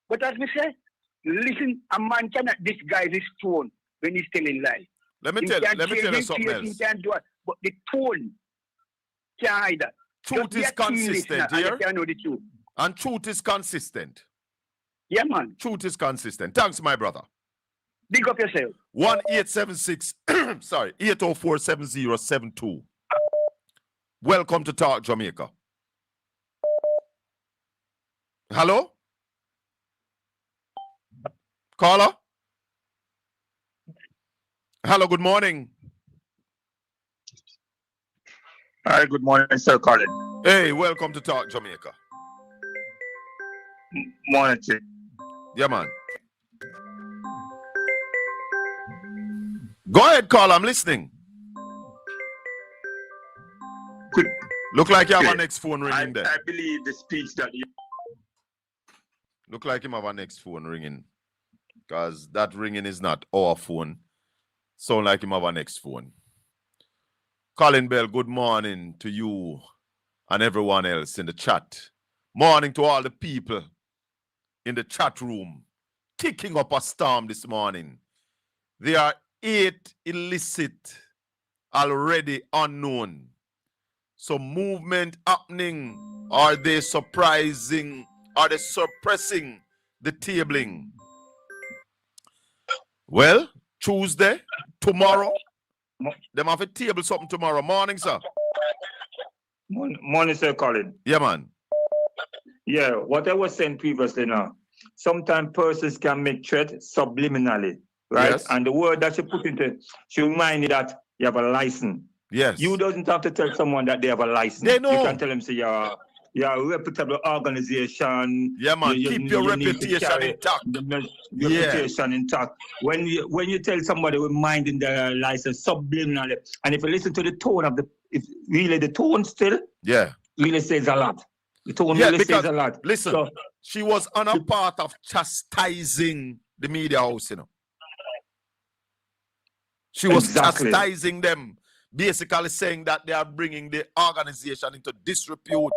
but as we say, listen, a man cannot disguise his tone when he's telling lies. Let me tell you something else. He can do it, but the tone can't hide that. Truth is consistent here. Know the truth. And truth is consistent. Yeah, man. Truth is consistent. Thanks, my brother. Big up yourself. 1876 sorry, 804-7072. Welcome to Talk Jamaica. Hello? Caller? Hello, good morning. Hi, good morning, Sir Colin. Hey, welcome to Talk Jamaica. Morning, Chief. Yeah, man. Go ahead, call. I'm listening. Look like you have our next phone ringing there. I believe the speech that you... Look like him have a next phone ringing. Because that ringing is not our phone. Sound like him have a next phone. Colin Bell, good morning to you and everyone else in the chat. Morning to all the people in the chat room. Kicking up a storm this morning. There are 8 illicit already unknown. So movement happening. Are they surprising? Are they suppressing the tabling? Well, Tuesday, tomorrow, them have a table something tomorrow. Morning, sir. Morning, sir, Colin. Yeah, man. Yeah, what I was saying previously now, sometimes persons can make threats subliminally, right? Yes. And the word that you put into, she remind you that you have a license. Yes. You doesn't have to tell someone that they have a license. They know. You can tell them, say, you're a reputable organization. Yeah, man. Keep your reputation intact. Reputation intact. When you tell somebody reminding their license subliminally, and if you listen to the tone of the tone still, really says a lot. The tone really says a lot. Listen, so, she was on a part of chastising the media house, you know. She was chastising them, basically saying that they are bringing the organization into disrepute.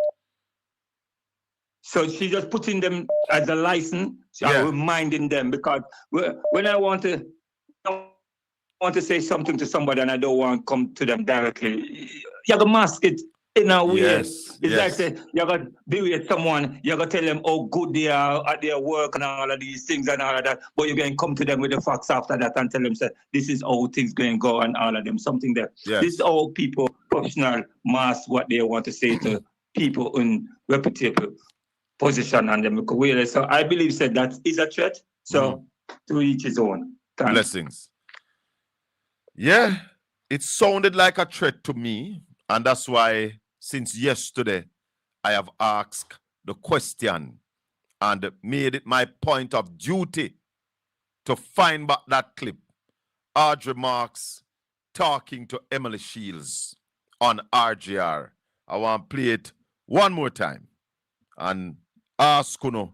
So she just putting them as a license, reminding them, because when I want to say something to somebody and I don't want to come to them directly, you have to mask it in a way. It's like say, you got to be with someone, you got to tell them how good they are at their work and all of these things and all of that, but you can come to them with the facts after that and tell them, say, this is how things going to go and all of them, something there. Yes. This is how people, professional, mask what they want to say to people in reputable position and them. So I believe that is a threat. So to each his own. Thanks. Blessings. Yeah, it sounded like a threat to me, and that's why since yesterday I have asked the question and made it my point of duty to find back that clip. Audrey Marks talking to Emily Shields on RGR. I want to play it one more time and ask you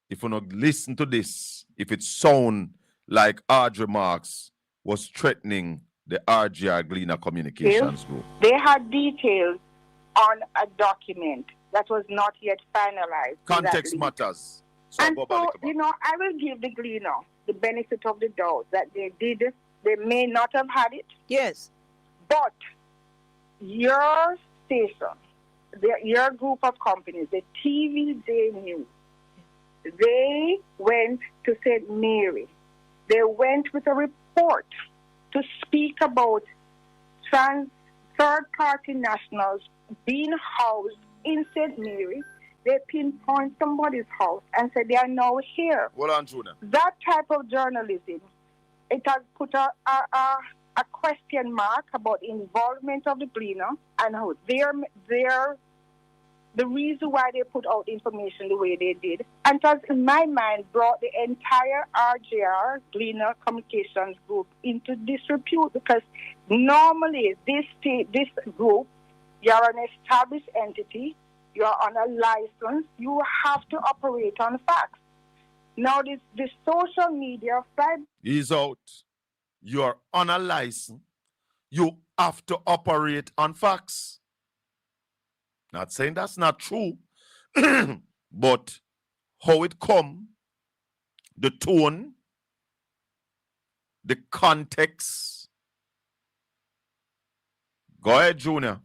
if you listen to this, if it sound like Audrey Marks was threatening the RGR Gleaner Communications Group. They had details on a document that was not yet finalized. Context matters. So, I will give the Gleaner the benefit of the doubt that they may not have had it. Yes. But your station, your group of companies, the TVJ News, they went to St. Mary. They went with a report to speak about third-party nationals being housed in St. Mary. They pinpoint somebody's house and said they are now here. Hold on, Juna. That type of journalism, it has put a question mark about involvement of the Gleaner and how the reason why they put out information the way they did. And has, in my mind, brought the entire RGR Gleaner Communications Group into disrepute, because normally this group, you're an established entity, you're on a license, you have to operate on facts. Now this social media side is out. You're on a license. You have to operate on facts. Not saying that's not true, but how it come, the tone, the context. Go ahead, Junior.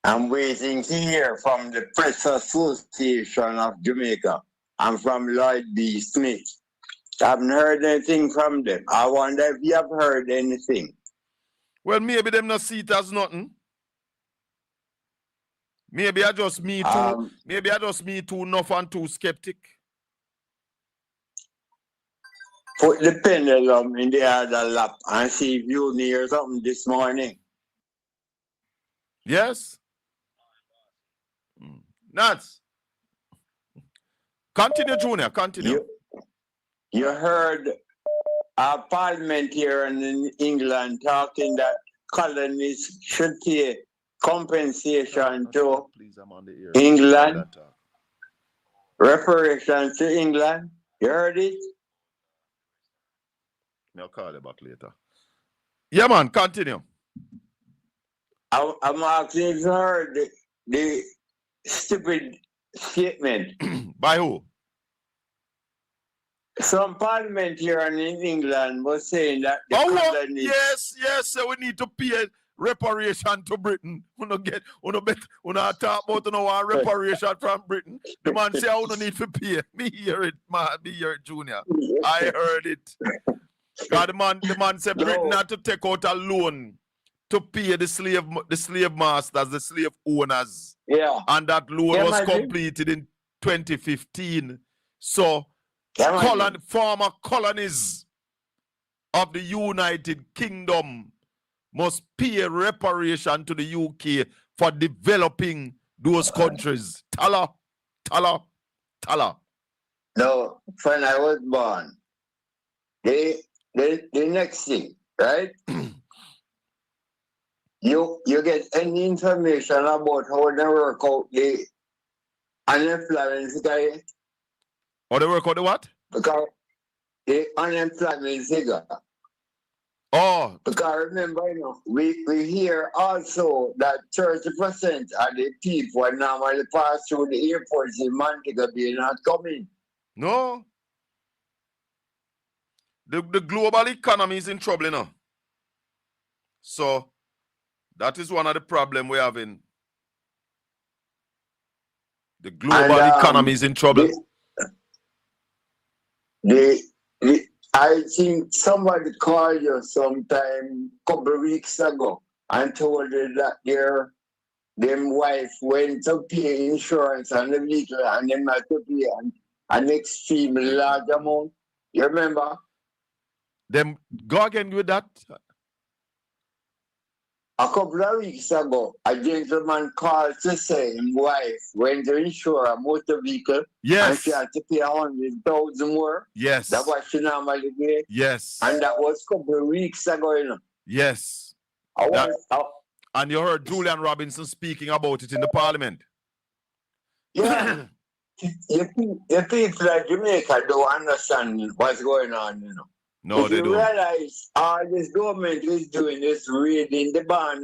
I'm waiting to hear from the Press Association of Jamaica. I'm from Lloyd B. Smith. I haven't heard anything from them. I wonder if you have heard anything. Well, maybe them not see it as nothing. Maybe I just me too. Maybe I just me too enough and too skeptic. Put the pendulum in the other lap and see if you hear something this morning. Yes. Nuts. Continue, Junior. Continue. You heard our parliament here in England talking that colonists should pay compensation to England. reparations to England. You heard it? I'll call you back later. Yeah, man, continue. I'm asking if you heard the stupid statement. By who? Some parliamentarian in England was saying that the colonies... Yes, so we need to pay reparation to Britain. We don't talk about no reparation from Britain. The man say I don't need to pay. Me hear it, man. Me hear it, Junior. I heard it. God, the man said Britain had to take out a loan to pay the slave masters, the slave owners. Yeah. And that loan was completed in 2015. So former colonies of the United Kingdom must pay reparation to the UK for developing those countries. Tala. No, when I was born, the next thing, right? you get any information about how they work out the unemployment figure. How they work out the what? Because the unemployment figure. Oh. Because remember, we hear also that 30% of the people normally pass through the airports in Montego Bay not coming. No. The global economy is in trouble now. So that is one of the problems we're having. The global economy is in trouble. I think somebody called you sometime couple of weeks ago and told you that them wife went to pay insurance on the vehicle and they had to pay an extremely large amount. You remember? Them go again with that. A couple of weeks ago, a gentleman called to say his wife went to insure a motor vehicle. Yes. And she had to pay 100,000 more. Yes. That's what she normally did. Yes. And that was a couple of weeks ago, Yes. And you heard Julian Robinson speaking about it in the parliament. Yeah. You people at Jamaica don't understand what's going on, No, they don't. You realize all this government is doing is raiding the band,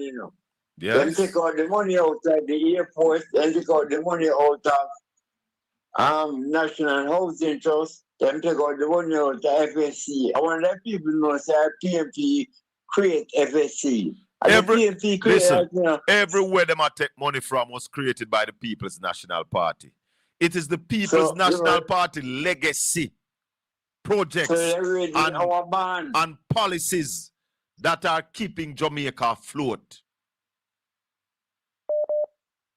Yes. Then take out the money out of the airport, then take out the money out of National Housing Trust, then take out the money out of FSC. I want to let people know that PMP create FSC. Everywhere them take money from was created by the People's National Party. It is the People's National Party legacy projects and policies that are keeping Jamaica afloat.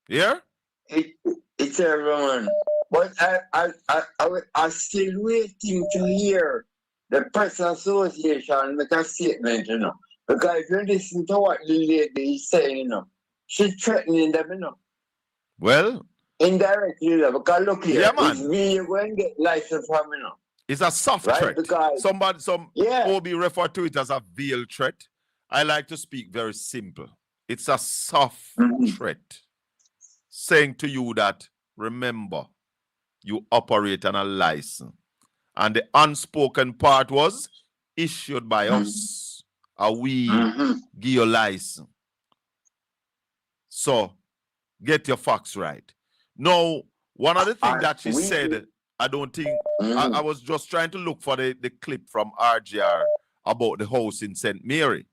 Yeah? It's everyone. But I'm still waiting to hear the Press Association make a statement, Because if you listen to what the lady is saying, she's threatening them, Well, indirectly, because look here, it's me going to get license from, It's a soft threat. Because, Some OB refer to it as a veiled threat. I like to speak very simple. It's a soft threat. Saying to you that, remember, you operate on a license. And the unspoken part was issued by us. We give you a license. So, get your facts right. Now, one of the things that she said, I don't think, I was just trying to look for the clip from RGR about the house in St. Mary.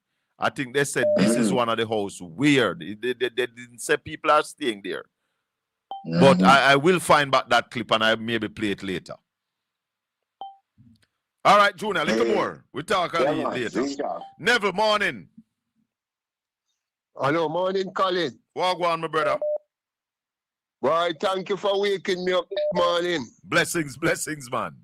I think they said this is one of the houses. Weird. They didn't say people are staying there. But I will find back that clip and I maybe play it later. All right, Junior, a little more. We'll talk later. Neville, morning. Hello, morning, Colin. Walk on, my brother. Boy, thank you for waking me up this morning. Blessings, man.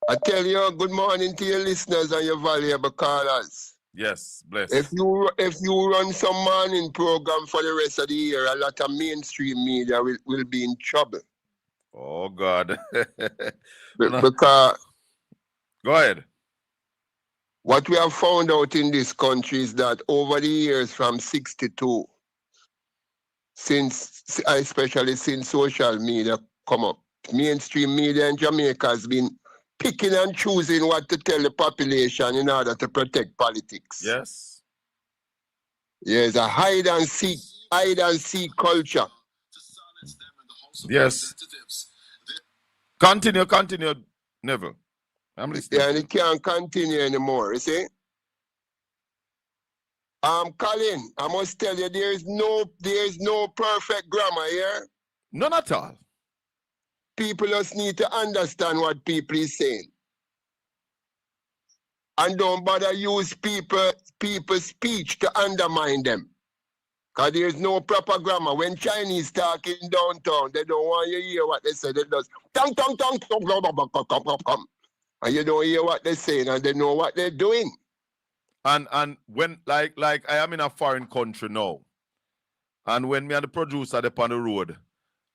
I tell you, good morning to your listeners and your valuable callers. Yes, bless. If you run some morning program for the rest of the year, a lot of mainstream media will be in trouble. Oh, God. Because... Go ahead. What we have found out in this country is that over the years from 1962, especially since social media come up, mainstream media in Jamaica has been picking and choosing what to tell the population in order to protect politics. Yes. Yes, a hide and seek culture. Yes. Continue, Neville. I'm listening. Yeah, and it can't continue anymore, you see? Colin, I must tell you, there is no perfect grammar here. None at all. People just need to understand what people is saying. And don't bother use people's speech to undermine them. Because there's no proper grammar. When Chinese talking downtown, they don't want you to hear what they say. They just tong tong tong tong blah, blah, blah, blah, blah, blah. And you don't hear what they're saying and they know what they're doing. And when like I am in a foreign country now, and when me and the producer up on the road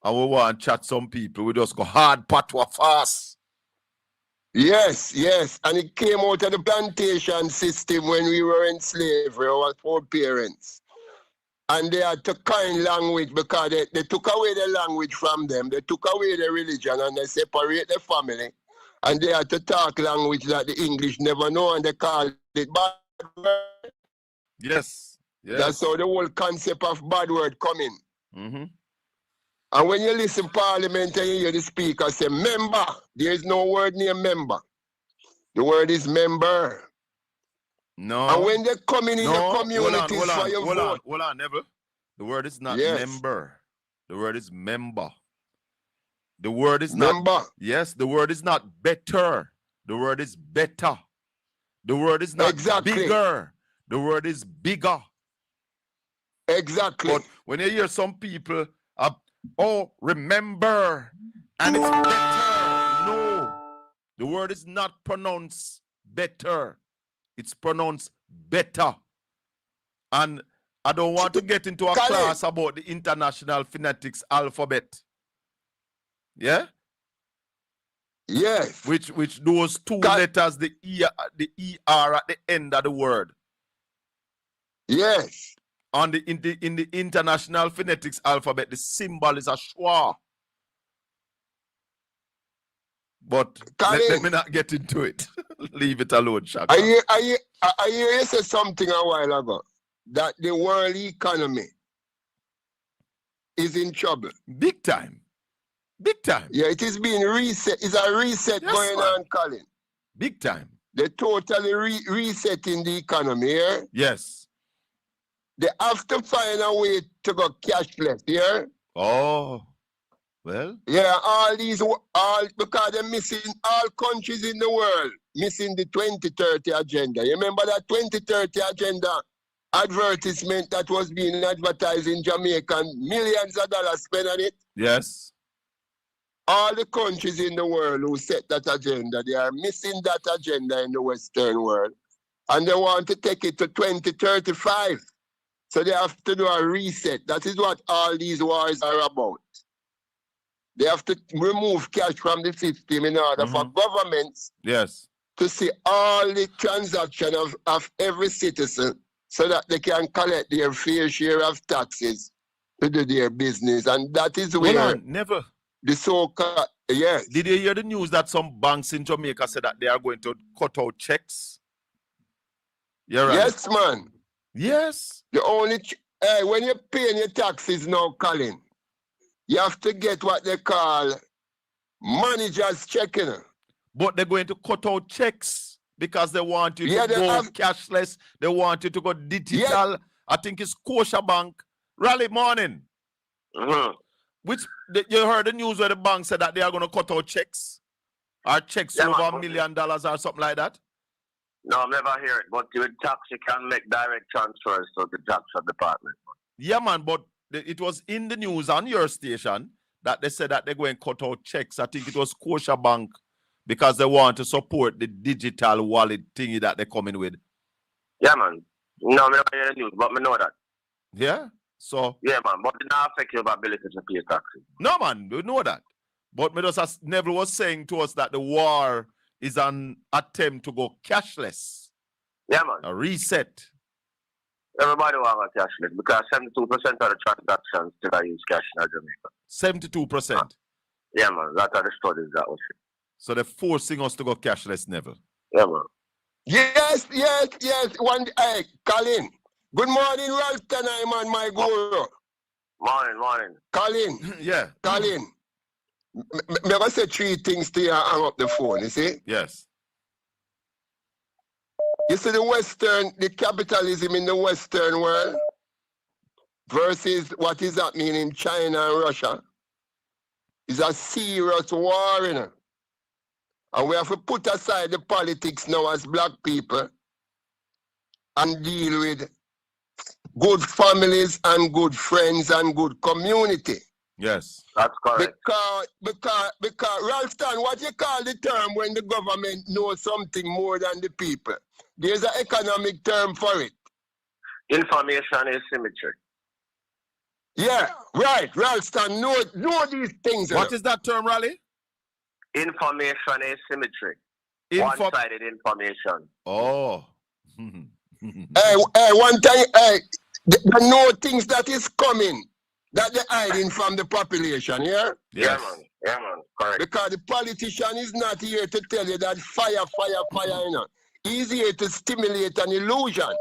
and we want to chat some people, we just go hard patwa fast. Yes. And it came out of the plantation system when we were in slavery, our foreparents. And they had to coin language because they took away the language from them. They took away the religion and they separate the family. And they had to talk language that the English never know and they call it bad word. Yes. That's how the whole concept of bad word come in. Mm-hmm. And when you listen Parliament and you hear the speaker say member, there is no word near member. The word is member. No. And when they come in your communities for your vote. Hold on, Neville. The word is not member. The word is member. The word is member. Not. Yes, the word is not better. The word is better. The word is not bigger. The word is bigger. Exactly. But when you hear some people, remember, and it's better. No. The word is not pronounced better. It's pronounced better. And I don't want to get into a class about the International Phonetics Alphabet. Yeah? Yes. Which those two letters, the ER at the end of the word. Yes. In the International Phonetics Alphabet, the symbol is a schwa. But let me not get into it. Leave it alone, Shaka. I hear you say something a while ago that the world economy is in trouble. Big time. Big time. Yeah, it is being reset. It's a reset going on, Colin. Big time. They're totally resetting the economy here. Yeah? Yes. They have to find a way to go cashless here. Yeah? Oh. Well. Yeah, because they're missing all countries in the world, missing the 2030 agenda. You remember that 2030 agenda advertisement that was being advertised in Jamaica and millions of dollars spent on it? Yes. All the countries in the world who set that agenda, they are missing that agenda in the Western world. And they want to take it to 2035. So they have to do a reset. That is what all these wars are about. They have to remove cash from the system in order for governments to see all the transaction of every citizen so that they can collect their fair share of taxes to do their business. And that is where the so-called, yes. Did you hear the news that some banks in Jamaica said that they are going to cut out checks? Right. Yes, man. Yes. The only, when you're paying your taxes now, Colin, you have to get what they call manager's checking. But they're going to cut out checks because they want you to go cashless. They want you to go digital. Yeah. I think it's Scotiabank. Rally morning. Which you heard the news where the bank said that they are going to cut out checks? Or checks over $1 million or something like that? No, I've never heard it. But with tax, you can make direct transfers to the tax department. Yeah, man, but it was in the news on your station that they said that they're going to cut out checks. I think it was Scotiabank because they want to support the digital wallet thingy that they're coming with. Yeah, man. No, I never hear the news, but I know that. Yeah? So... Yeah, man, but it doesn't affect your ability to pay taxes. No, man, we know that. But as Neville was saying to us that the war is an attempt to go cashless. Yeah, man. A reset. Everybody wants a cashless because 72% of the transactions still use cash in Jamaica. 72%? Yeah, man. That are the studies that was it. So they're forcing us to go cashless, Neville. Yeah, man. Yes. One, hey, Colin. Good morning, Ralston. I'm on my guru. Morning. Colin. Yeah. Colin. Me gonna say 3 things to you and hang up the phone, you see? Yes. You see the capitalism in the Western world versus what is happening in China and Russia is a serious war, you know. And we have to put aside the politics now as black people and deal with good families and good friends and good community. Yes. That's correct. Because Ralston, what you call the term when the government knows something more than the people? There's an economic term for it. Information asymmetry. Yeah, right. Ralston, know these things. What is that term, Raleigh? Information asymmetry. One-sided information. Oh. Hey, one time, they know things that is coming that they're hiding from the population, yeah? Yes. Yeah, man. Correct. Because the politician is not here to tell you that fire, you know. He's here to stimulate an illusion.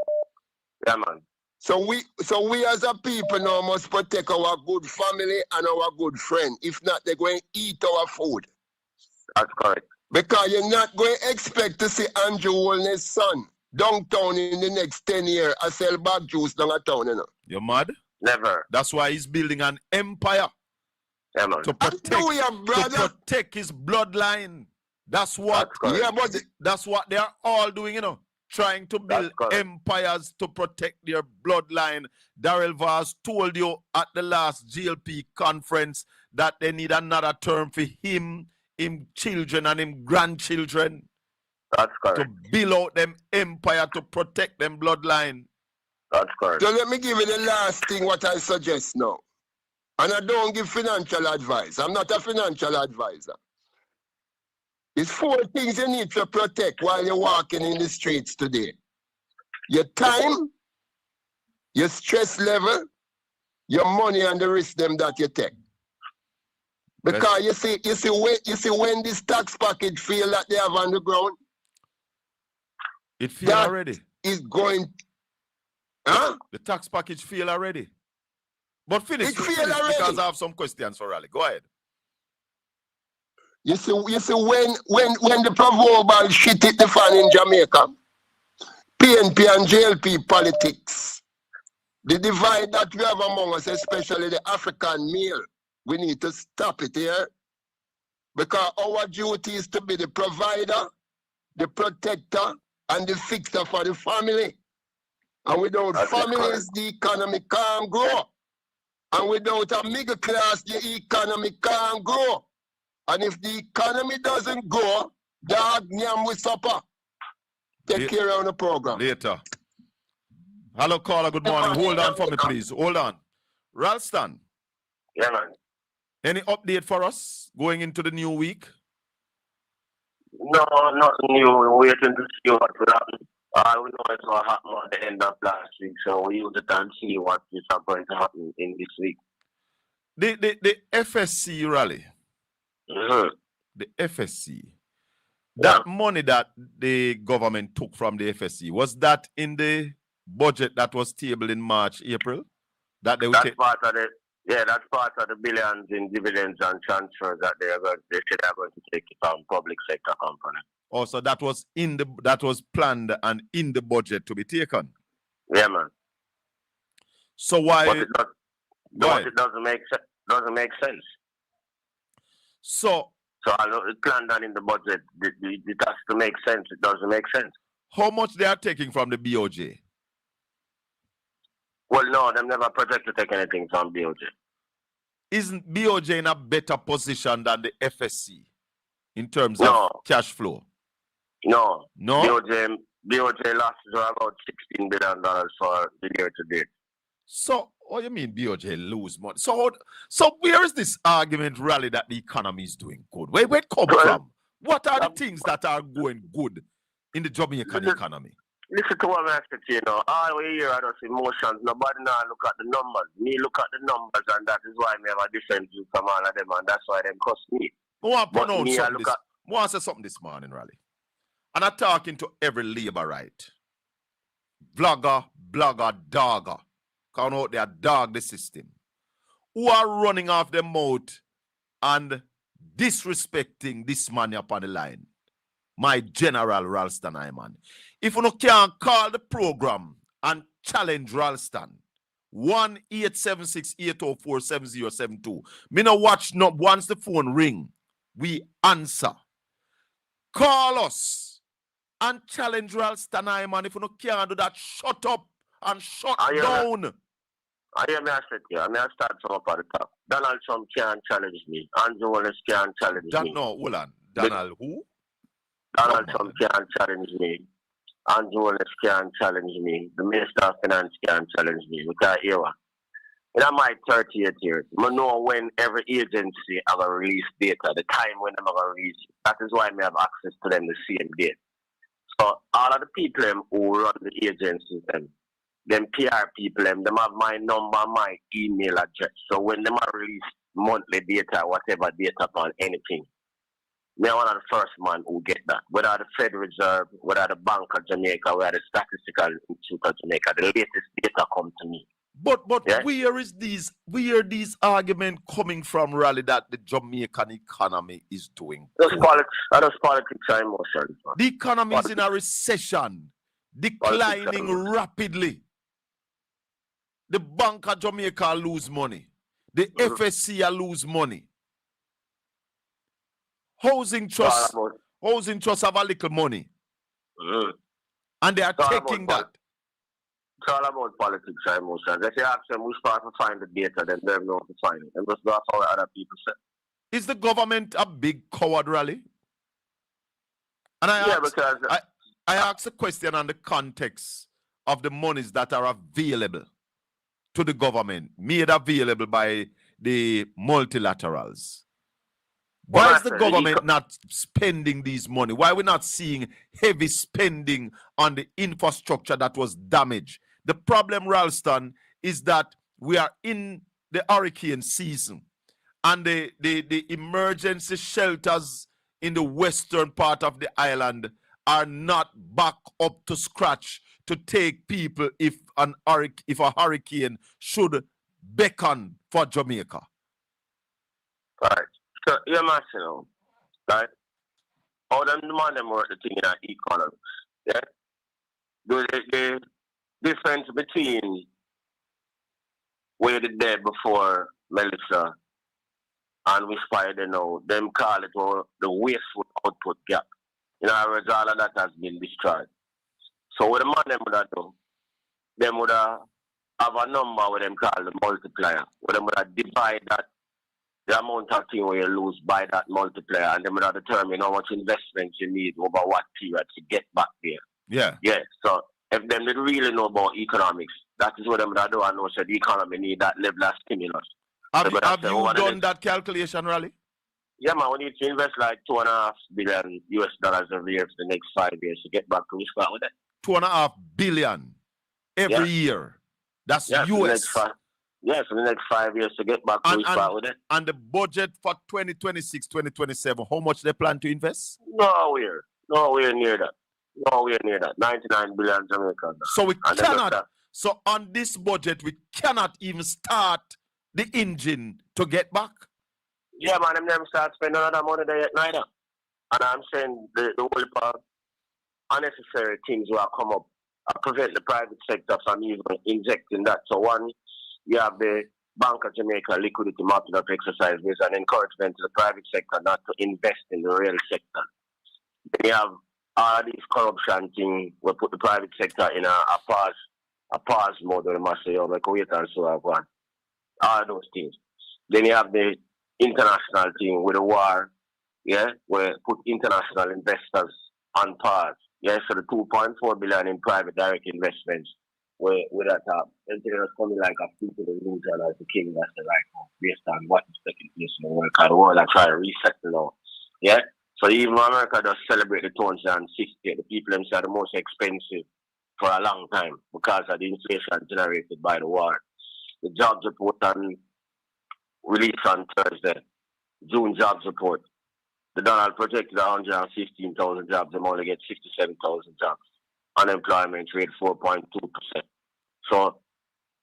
Yeah, man. So we as a people now must protect our good family and our good friend. If not, they're going to eat our food. That's correct. Because you're not going to expect to see Andrew Holness's son downtown in the next 10 years and sell bag juice down a town, you know. You're mad? Never. That's why he's building an empire. Yeah, man. To protect his bloodline. That's what that's what they are all doing, you know. Trying to build empires to protect their bloodline. Daryl Vaz told you at the last GLP conference that they need another term for him children and him grandchildren. That's correct. To build out them empire to protect them bloodline. That's correct. So let me give you the last thing what I suggest now. And I don't give financial advice. I'm not a financial advisor. It's 4 things you need to protect while you're walking in the streets today. Your time, your stress level, your money and the risk them that you take. Because you see when this tax package feel that they have on the ground, it feel already. Is going, huh? The tax package feel already. But finish already. Because I have some questions for Raleigh. Go ahead. You see when the proverbial shit hit the fan in Jamaica, PNP and JLP politics, the divide that we have among us, especially the African male, we need to stop it here. Because our duty is to be the provider, the protector, and the fixer for the family. And without families, the economy can't grow. And without a middle class, the economy can't grow. And if the economy doesn't grow, dog nyam will suffer. Take care of the program. Later. Hello, caller. Good morning. Hold on for me, please. Hold on. Ralston. Yeah, man. Any update for us going into the new week? No, nothing new. We're waiting to see what will happen. We know it's what happened at the end of last week, so we use it and see what is going to happen in this week. The FSC rally. Mm-hmm. The FSC. That money that the government took from the FSC, was that in the budget that was tabled in March, April? That they would take? Part of the, that's part of the billions in dividends and transfers that they said they're going to take from public sector company. Oh, so that was planned and in the budget to be taken. Yeah, man. So why? But it doesn't make sense. So I know it's planned and in the budget. It has to make sense. It doesn't make sense. How much they are taking from the BOJ? Well, no, them never project to take anything from BOJ. Isn't BOJ in a better position than the FSC in terms of cash flow? No. No? BOJ losses are about $16 billion for the year to date. So, what do you mean BOJ lose money? So where is this argument rally that the economy is doing good? Where it come from? What are the things that are going good in the Jamaican economy? Listen to what I said to you know. All we hear are just emotions. Nobody now look at the numbers. Me look at the numbers, and that is why I have a different view from all of them, and that's why them cost me. I want to pronounce something this. I want to say something this morning, Raleigh. And I'm talking to every labor right. Vlogger, blogger, dogger. Count out there, dog the system. Who are running off their mouth and disrespecting this man up on the line. My General Ralston Hyman. If you can't call the program and challenge Ralston, 1-876-804-7072. Me no watch no once the phone ring. We answer. Call us and challenge Ralston Hyman. If you can't do that, shut up and shut down. I hear me I said here. I may start from up at the top. Donald Trump can't challenge me. Andrew Wallace can't challenge me. No, hold on. Donald who? Donald Trump can't challenge me. Andrew Wallace can't challenge me. The Minister of Finance can't challenge me. Because here, in my 38 years, I know when every agency have a release data, the time when they have a release. That is why I have access to them the same day. So all of the people who run the agencies, them PR people, them have my number, my email address. So when they release monthly data, whatever data on anything, me one of the first man who get that. Whether the Federal Reserve, whether the Bank of Jamaica, whether the Statistical Institute of Jamaica, the latest data come to me. But yeah? where are these arguments coming from, Raleigh, that the Jamaican economy is doing? Those politics are emotions. The economy is in a recession, declining rapidly. The Bank of Jamaica lose money. The FSC lose money. Housing trust have a little money. And they are taking that. It's all about politics and emotions. If you ask them which part to find the data, then they know to find it. And that's what other people say. Is the government a big coward, Raleigh? And I ask a question on the context of the monies that are available to the government, made available by the multilaterals. Why is the government not spending these money? Why are we not seeing heavy spending on the infrastructure that was damaged? The problem, Ralston, is that we are in the hurricane season and the emergency shelters in the western part of the island are not back up to scratch to take people if a hurricane should beckon for Jamaica. Right. So you must know, right? All them demand them work the thing in our economy. Yeah? The difference between where they did before Melissa and we fired now, them call it the wasteful output gap. In other words, all of that has been destroyed. So what the man them would have done, them would have a number what them call the multiplier, where them would have divide that the amount of thing where you lose by that multiplier, and then would have determine how much investment you need over what period to get back there. Yeah. Yeah. So if them didn't really know about economics, that is what them would have done. I know so the economy need that level of stimulus. Have you done that calculation, Raleigh? Yeah, man, we need to invest like $2.5 billion US every year for the next 5 years to get back to we start with it. $2.5 billion every year. That's US. For the next 5 years to get back to we start with it. And the budget for 2026, 2027, how much they plan to invest? Nowhere near that. 99 billion Jamaican. So we cannot. So on this budget, we cannot even start the engine to get back. Yeah, man, them never start spending another money there yet neither. And I'm saying the whole unnecessary things will come up prevent the private sector from even injecting that. So one, you have the Bank of Jamaica liquidity market of exercise with an encouragement to the private sector not to invest in the real sector. Then you have all these corruption things we put the private sector in a pause mode where they must say, like wait and so on. All those things. Then you have the international thing with the war, yeah, where put international investors on pause. Yeah, so the 2.4 billion in private direct investments where that is coming like a few to the region as the king that's the right one, based on what is taking place in the world. Because the world are trying to reset now. Yeah? So even America does celebrate the 260th, the people themselves are the most expensive for a long time because of the inflation generated by the war. The jobs report released on Thursday, June jobs report. The Donald projected 115,000 jobs, they only get 67,000 jobs. Unemployment rate 4.2%. So,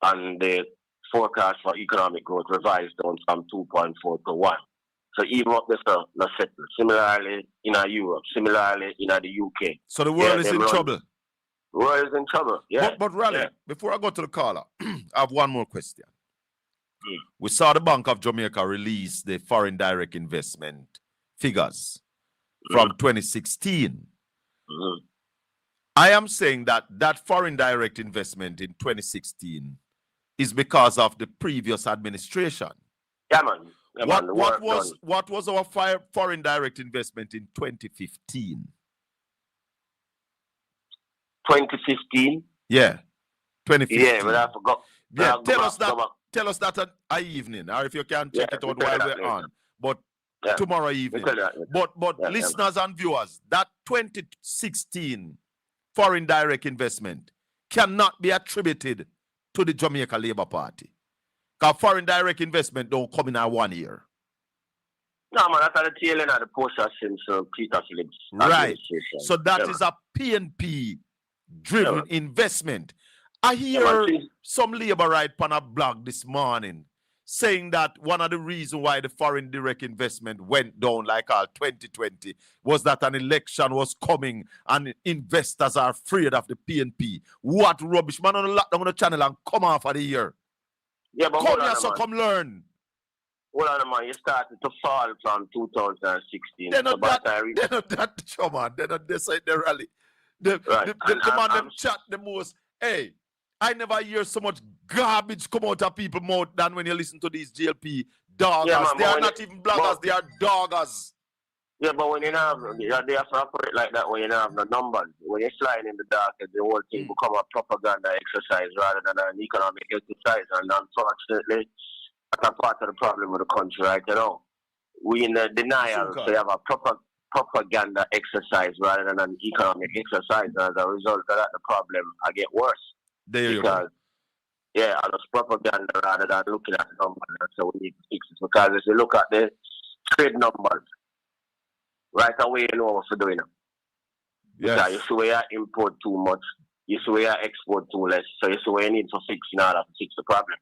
and the forecast for economic growth revised down from 2.4 to 1. So even up this not settled. Similarly in Europe, similarly in the UK. So the world is in trouble. The world is in trouble, yeah. But Raleigh, before I go to the caller, I have one more question. We saw the Bank of Jamaica release the foreign direct investment figures from 2016. I am saying that that foreign direct investment in 2016 is because of the previous administration. Yeah, man. Yeah, what was our foreign direct investment in 2015? 2015? Yeah, 2015. Yeah, but I forgot. Yeah, tell us that at evening, or if you can check it out while we're on. But tomorrow evening. But listeners and viewers, that 2016 foreign direct investment cannot be attributed to the Jamaica Labour Party. Because foreign direct investment don't come in 1 year. No, man, that's at the tail end of the post-Simpson Peter Phillips. Right. So that is a PNP driven investment. I hear some Labour right on a blog this morning saying that one of the reasons why the foreign direct investment went down like all 2020 was that an election was coming and investors are afraid of the PNP. What rubbish. Man, on the lockdown on the channel and come off of the year. Yeah, but come here, so come learn. Hold on, man. You started to fall from 2016. They're not that show, man. They're not this side the rally. The man them chat the most. Hey, I never hear so much garbage come out of people's mouth than when you listen to these GLP doggers. Yeah, man, they are not even bloggers, they are doggers. Yeah, but when you have, they have to operate like that when you have the numbers. When you're flying in the dark, the whole thing become a propaganda exercise rather than an economic exercise. And unfortunately, that's a part of the problem with the country right now. We in the denial, so you have a propaganda exercise rather than an economic exercise. And as a result of that, the problem I get worse. There you go. Yeah, and it's propaganda rather than looking at the numbers. So we need to fix it. Because if you look at the trade numbers, right away you know what you're doing. Yes. Because you see where you import too much, you see where you export too less. So you see where you need to fix in order to fix the problem.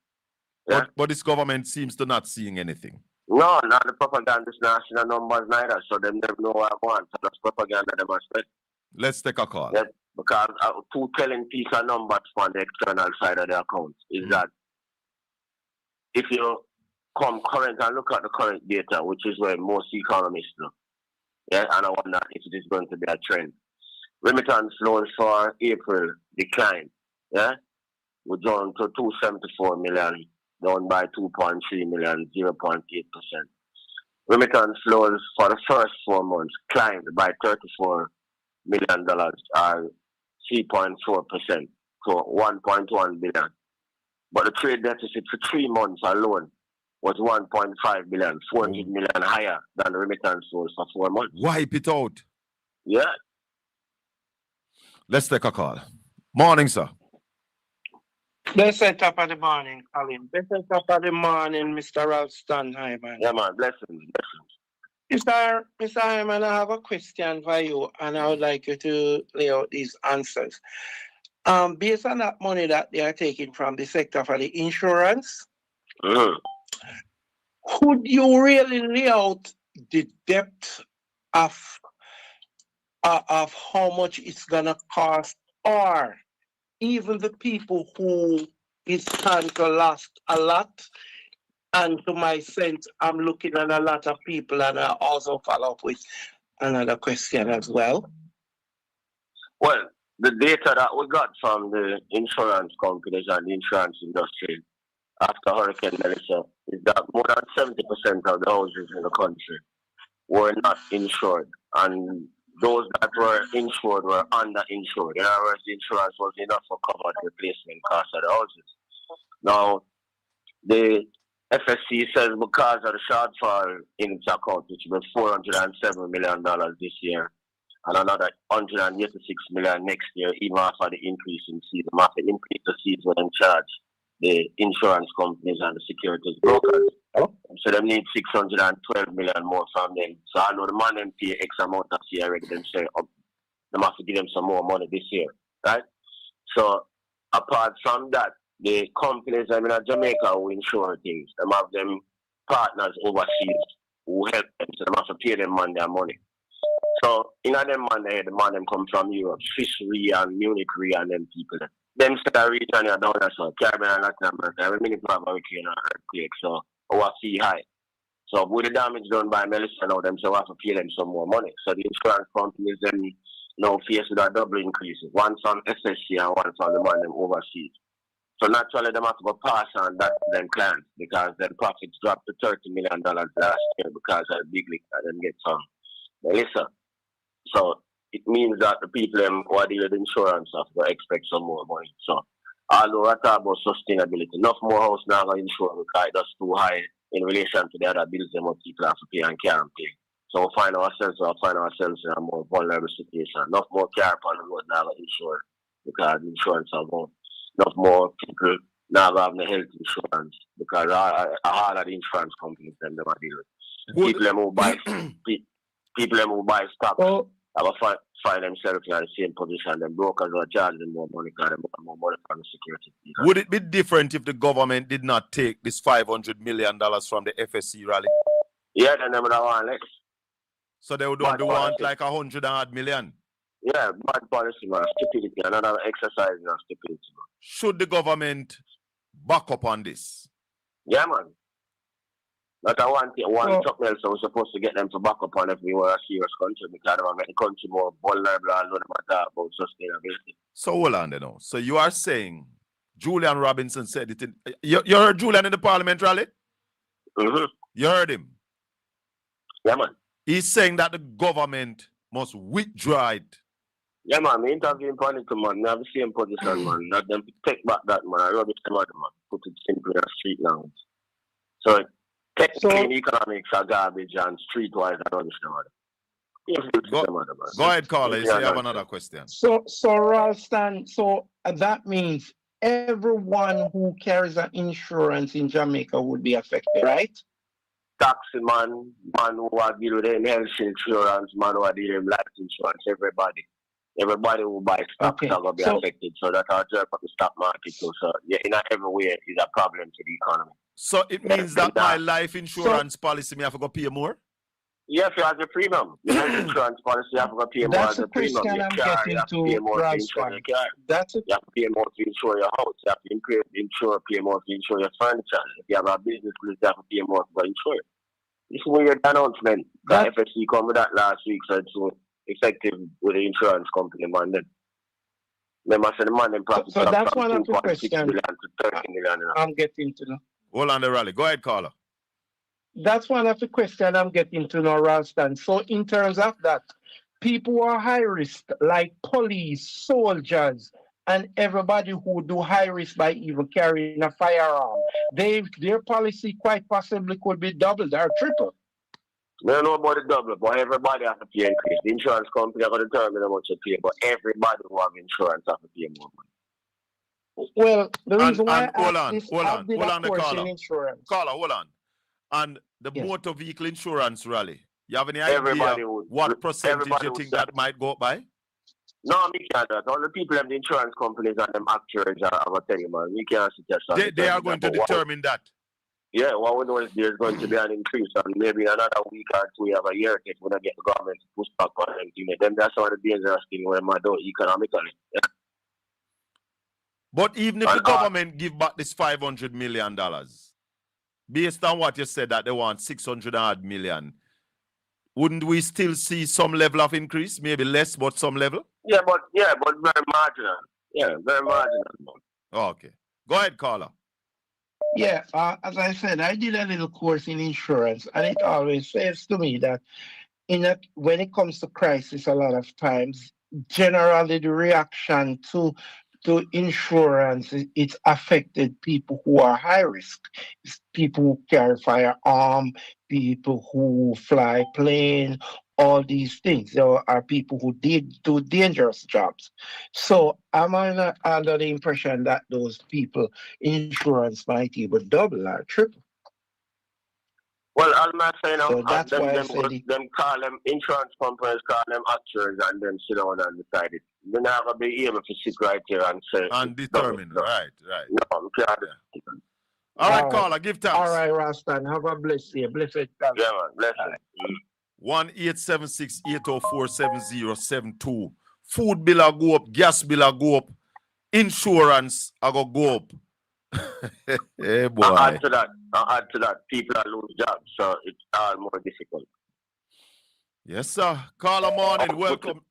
Yeah? But this government seems to not seeing anything. No, not the propaganda national numbers neither. So them never know what I want. So that's propaganda they must spend. Let's take a call. Yeah, because two telling piece of numbers on the external side of the account is that if you come current and look at the current data, which is where most economists look, yeah, and I wonder if it is going to be a trend. Remittance loans for April declined, yeah, we're down to 274 million, down by 2.3 million, 0.8%. Remittance loans for the first 4 months climbed by $34 million, or 3.4%, to 1.1 billion. But the trade deficit for 3 months alone was 1.5 billion, 400 million higher than the remittance loans for 4 months. Wipe it out. Yeah. Let's take a call. Morning, sir. Blessed top of the morning, Colin. Blessed top of the morning, Mr. Ralston Hyman. Yeah, man. Blessings. Mr. Hyman, I have a question for you, and I would like you to lay out these answers. Based on that money that they are taking from the sector for the insurance, could you really lay out the depth of how much it's gonna cost, or even the people who is stand to lost a lot? And to my sense, I'm looking at a lot of people, and I also follow up with another question as well. Well, the data that we got from the insurance companies and the insurance industry after Hurricane Melissa is that more than 70% of the houses in the country were not insured. And those that were insured were underinsured. In other words, the insurance was enough to cover the replacement cost of the houses. Now, the FSC says because of the shortfall in its account, which was $407 million this year, and another 186 million next year, even after the increase in season. After increase the season and charge the insurance companies and the securities brokers. So they need 612 million more from them. So I know the man them pay X amount of year already. Them say they have to give them some more money this year, right? So apart from that, the companies in Jamaica who insure things, they have them partners overseas who help them, so they have to pay them their money. So in them money, the man them come from Europe, Swiss Re and Munich Re and them people. Them set a region here down there, so Caribbean and Latin America, every minute we have a hurricane or earthquake, so our sea high. So with the damage done by Melissa now, them so we have to pay them some more money. So the insurance companies then now face with a double increases. One from SSC and one from the man them overseas. So naturally them have to go pass on that to them clients because their profits dropped to $30 million last year because of the big league that them get from Melissa. So it means that the people who are dealing with insurance have to expect some more money. So although I talk about sustainability, enough more house now are insured because that's too high in relation to the other bills that people have to pay and can't pay. So we find ourselves in a more vulnerable situation. Enough more car on the road now are insured because insurance are gone. Enough more people now have the health insurance because all of the insurance companies them are dealing with. People who buy stock have find themselves in the same position. The brokers are charging them more money because they want more money from the security people. Would it be different if the government did not take this $500 million from the FSC rally? Yeah, they never want less. So they would only want like 100 million. Yeah, bad policy, man. Stupidity. Another exercise in stupidity. Should the government back up on this? Yeah, man. But I want something else. I was supposed to get them to back up on if we were a serious country because they make the country more vulnerable and know about sustainability. So hold on there now. So you are saying Julian Robinson said it in you heard Julian in the parliament rally? Mm-hmm. You heard him? Yeah, man. He's saying that the government must withdraw it. Yeah, man. Me interviewing political man. I have the same position, man. Not them take back that, man. I rubbish them out, man. Put it simply in the street language. So technically, economics are garbage and streetwise I understand. Go ahead, caller. You say you have another question. So Ralston, so that means everyone who carries an insurance in Jamaica would be affected, right? Taxi man who are dealing with health insurance, man who are dealing with life insurance, everybody who buys stocks are going to be affected. So that our job of the stock market too. So yeah, in every way is a problem to the economy. So it means that my life insurance policy may have to go pay more? Yeah, if you have a premium. Your health insurance policy you have to go pay more as a premium. Your car, you have to pay more to insure your car. You have to pay more to insure your house. You have to pay more to insure your furniture. If you have a business, you have to pay more to insure it. This is weird announcement. The FSC come with that last week, so it's so effective with the insurance company, man. Then I said the man them profit so that's from one of the 2.6 million to 30 million. I'm getting to know. Hold on the rally. Go ahead, caller. That's one of the questions I'm getting to know, Ralston. So in terms of that, people who are high risk, like police, soldiers, and everybody who do high risk by even carrying a firearm, their policy quite possibly could be doubled or tripled. I don't know about the double, but everybody has to pay increase. The insurance company are going to determine how much you pay, but everybody who have insurance has to pay more money. Well, the reason why hold on the caller. Hold on. And the motor vehicle insurance rally, you have any idea what percentage you think that might go up by? No, we can't. All the people in the insurance companies and them actuaries are going to tell you, man. We can't suggest They are going to determine that. Yeah, what we know is there's going to be an increase, and maybe another week or two, we have a year if we're going to get the government to push back on them. Then that's one of the dangerous things we're going to do economically. Yeah. But even if the government give back this $500 million, based on what you said that they want 600 million, wouldn't we still see some level of increase? Maybe less, but some level? Yeah, but very marginal. Yeah, very marginal. Okay. Go ahead, caller. Yeah, as I said, I did a little course in insurance, and it always says to me that when it comes to crisis, a lot of times, generally the reaction to insurance, it's affected people who are high risk. It's people who carry firearm, people who fly plane, all these things. There are people who did do dangerous jobs. So I'm under the impression that those people insurance might even double or triple. Well, as I'm saying, so that's why I said them call them insurance companies, call them actuaries, and then sit down and decide it. They're not gonna be able to sit right here and say and determine. Right. No, we can't. Yeah. All right, caller, give thanks. All right, Rastan, have a blessed day. Blessed day. Yeah, man, blessed. 1-876-804-7072. Food bill a go up, gas bill a go up, insurance a go up. Hey boy. Add to that, people are lose jobs, so it's all more difficult. Yes, sir. Caller morning, welcome.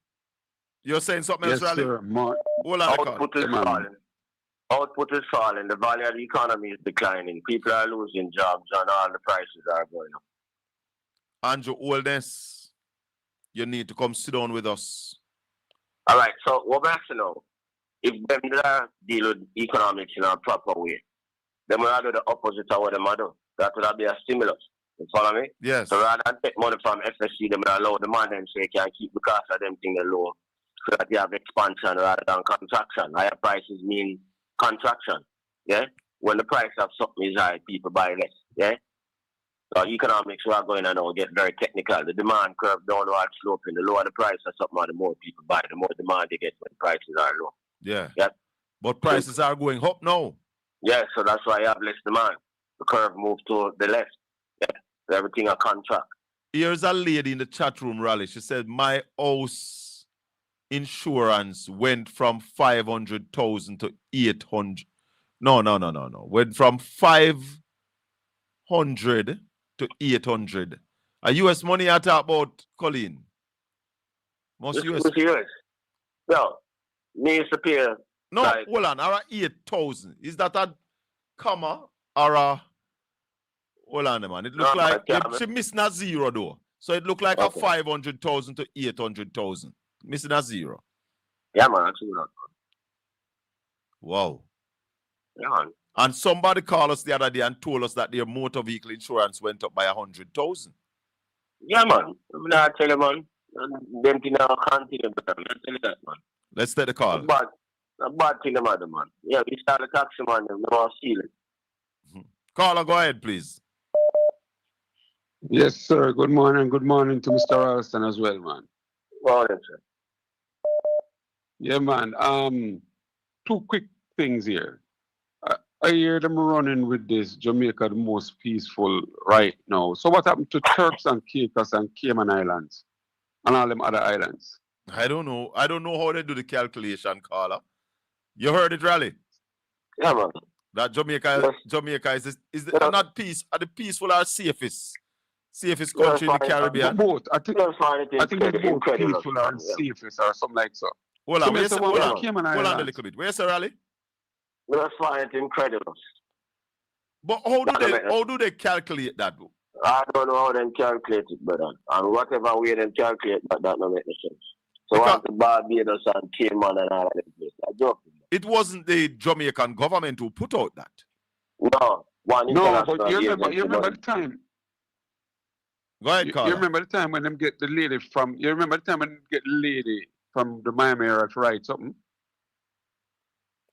You're saying something else, Raleigh? Sir. Hold on, Output is falling. Output is falling. The value of the economy is declining. People are losing jobs, and all the prices are going up. Andrew Oldness, you need to come sit down with us. All right, so what we have to know, if them deal with economics in a proper way, then we will do the opposite of what they do. That would be a stimulus. You follow me? Yes. So rather than take money from FSC, they will allow the man and say can keep the cost of them things low so that you have expansion rather than contraction. Higher prices mean contraction. Yeah? When the price of something is high, people buy less. Yeah? So economics, we are going to now get very technical. The demand curve downward sloping. The lower the price of something, the more people buy, the more demand they get when prices are low. Yeah. Yeah. But prices are going up now. Yeah, so that's why you have less demand. The curve moved to the left. Yeah. Everything a contract. Here's a lady in the chat room, Raleigh. She said, my house insurance went from 500,000 to 800. No. Went from 500 to 800. A US money I talk about, Colleen? Most US. No. Me used to pay. No, hold on. Or 8,000. Is that a comma or a... Hold on, man. It looks like she missing a zero, though. So it looked like a 500,000 to 800,000. Missing a zero. Yeah, man. That's that. Wow. Yeah, man. And somebody called us the other day and told us that their motor vehicle insurance went up by 100,000. Yeah, man. I'm not telling you, man. Them things are continue, but I'm not telling you that, man. Let's take the call. A bad thing, man. Yeah, we start the taxi, man. We want to steal it. Caller, go ahead, please. Yes, sir. Good morning. Good morning to Mr. Ralston as well, man. Morning, sir. Yeah, man. Two quick things here. I hear them running with this Jamaica the most peaceful right now. So what happened to Turks and Caicos and Cayman Islands and all them other islands? I don't know. I don't know how they do the calculation, caller. You heard it, Raleigh? Yeah, man. That Jamaica is not peace. Are the peaceful or safest country in the Caribbean? Both. I think they're both peaceful or safest or something like so. Hold on a little bit. Where's the Raleigh? Let's find it incredible. But how do they calculate that? I don't know how they calculate it, brother. And whatever way they calculate that don't make no sense. So what the Barbados and Cayman and all of them places. I joke. It wasn't the Jamaican government who put out that. No. But you remember the time. Go ahead, Carl. You remember the time when them get the lady from the Miami area to write something?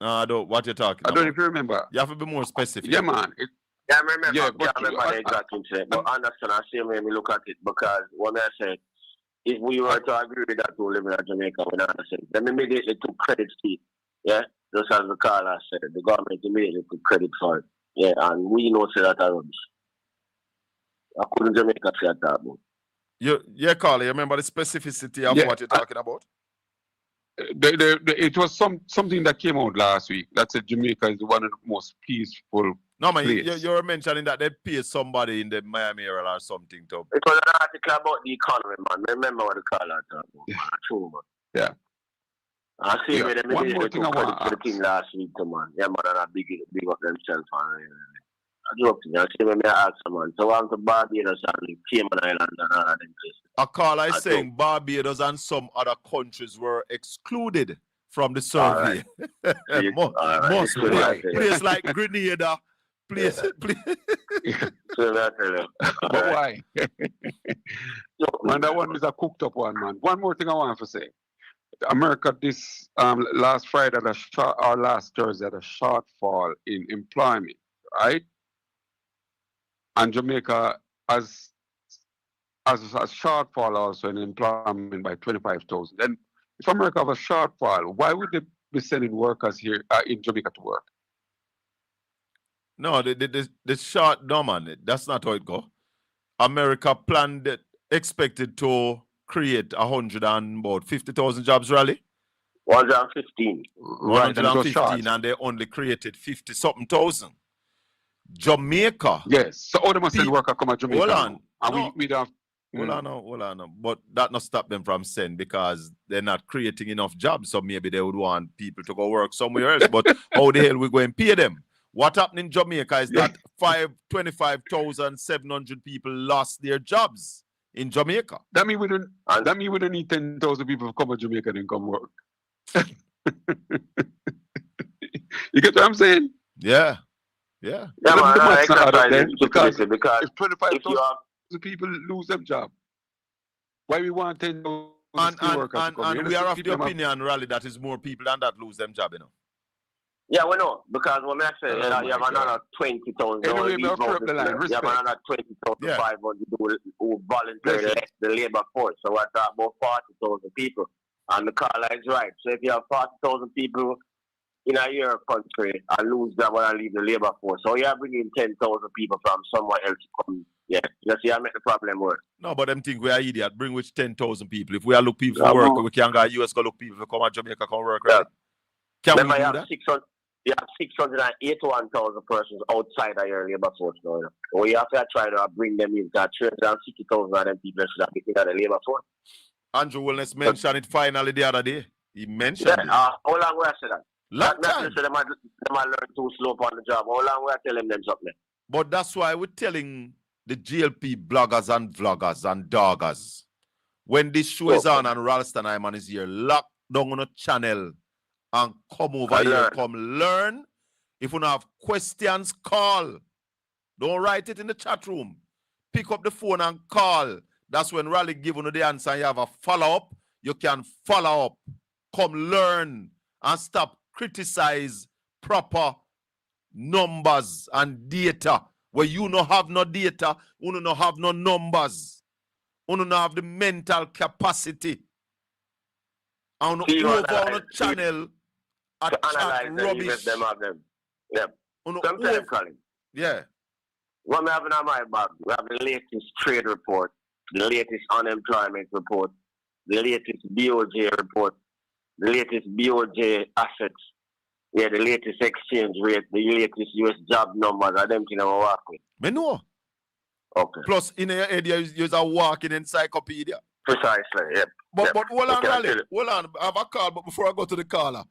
I don't. What you're talking about? I don't know if you remember. You have to be more specific. Yeah, man. I remember. Yeah, but I remember the exact thing. But understand, I see when we look at it because when I said, if we were to agree with that to live in Jamaica, we don't understand. Then immediately took credit for it. Yeah, just as the caller said, the government immediately took credit for it. Yeah, and we know that are rubbish. I couldn't Jamaica say that. Yeah, caller. You remember the specificity of what you're talking about? It was something that came out last week that said Jamaica is one of the most peaceful. No, man, you were mentioning that they pay somebody in the Miami area or something to. It was an article about the economy, man. Remember what the caller talked about? Yeah. True, man. Yeah. I see where they made it took credit for the thing last week, man. Yeah, man, and I big up themselves. I joke to you. I see when I ask man. So I'm to Barbados and Cayman Islands and all of them places. A caller is saying Barbados and some other countries were excluded from the survey. Right. Most place like Grenada, place But why? Man, that one is a cooked up one, man. One more thing I want to say. America this last Friday or last Thursday had a shortfall in employment, right? And Jamaica has a shortfall also in employment by 25,000. Then if America have a shortfall, why would they be sending workers here in Jamaica to work? No, no, man. That's not how it go. America planned, expected to create 150,000 jobs, Rally. 115. Right, 115, and they only created 50-something thousand. Jamaica. Yes. So all them send worker come to Jamaica. Hold on. And we don't. Hold on. But that not stop them from sending because they're not creating enough jobs. So maybe they would want people to go work somewhere else. But how the hell we going to pay them? What happened in Jamaica is that 25,700 people lost their jobs in Jamaica. That mean we don't need 10,000 people to come to Jamaica and come work. You get what I'm saying? Yeah. Yeah, man, because if 25,000 people lose their job, why we want 10,000 workers to come? And we are of the opinion, Rally, that is more people than that lose them job, you know. Yeah, we know, because when I say you have another 20,000 anyway, you have another 20,500 who voluntarily left the labor force. So we're talking about 40,000 people. And the caller is right. So if you have 40,000 people in a year country and lose them and leave the labor force, so you are bringing 10,000 people from somewhere else to come. Yeah, you see, I make the problem worse. No, but them think we are idiot. Bring which 10,000 people. If we are look people for work, we can go to US go look people to come to Jamaica come work, right? Can remember, we do that? You have 681,000 persons outside of your labor force now. So you have to try to bring them in. 360,000 of them people should have been in the labor force. Andrew Wellness mentioned it finally the other day. He mentioned it. How long will I say that? Long time. They might learn too slow on the job. How long will I tell them something? But that's why we're telling the GLP bloggers and vloggers and doggers, when this show is on and Ralston Hyman is here, lock down on a channel and come over here, come learn. If you don't have questions, call. Don't write it in the chat room. Pick up the phone and call. That's when Raleigh give you the answer and you have a follow-up. You can follow up. Come learn and stop criticize proper numbers and data. Where you don't have no data, you don't have no numbers. You don't have the mental capacity. And over on a channel to analyze rubbish. Them. Yeah. Sometimes, Colin. Yeah. What we have in my bag, we have the latest trade report, the latest unemployment report, the latest BOJ report, the latest BOJ assets, the latest exchange rate, the latest US job numbers, and them things I work with. Me know. Okay. Plus, in your head, you're a walking encyclopedia. Precisely, yep. But hold on, Raleigh. Hold on. I have a call, but before I go to the caller,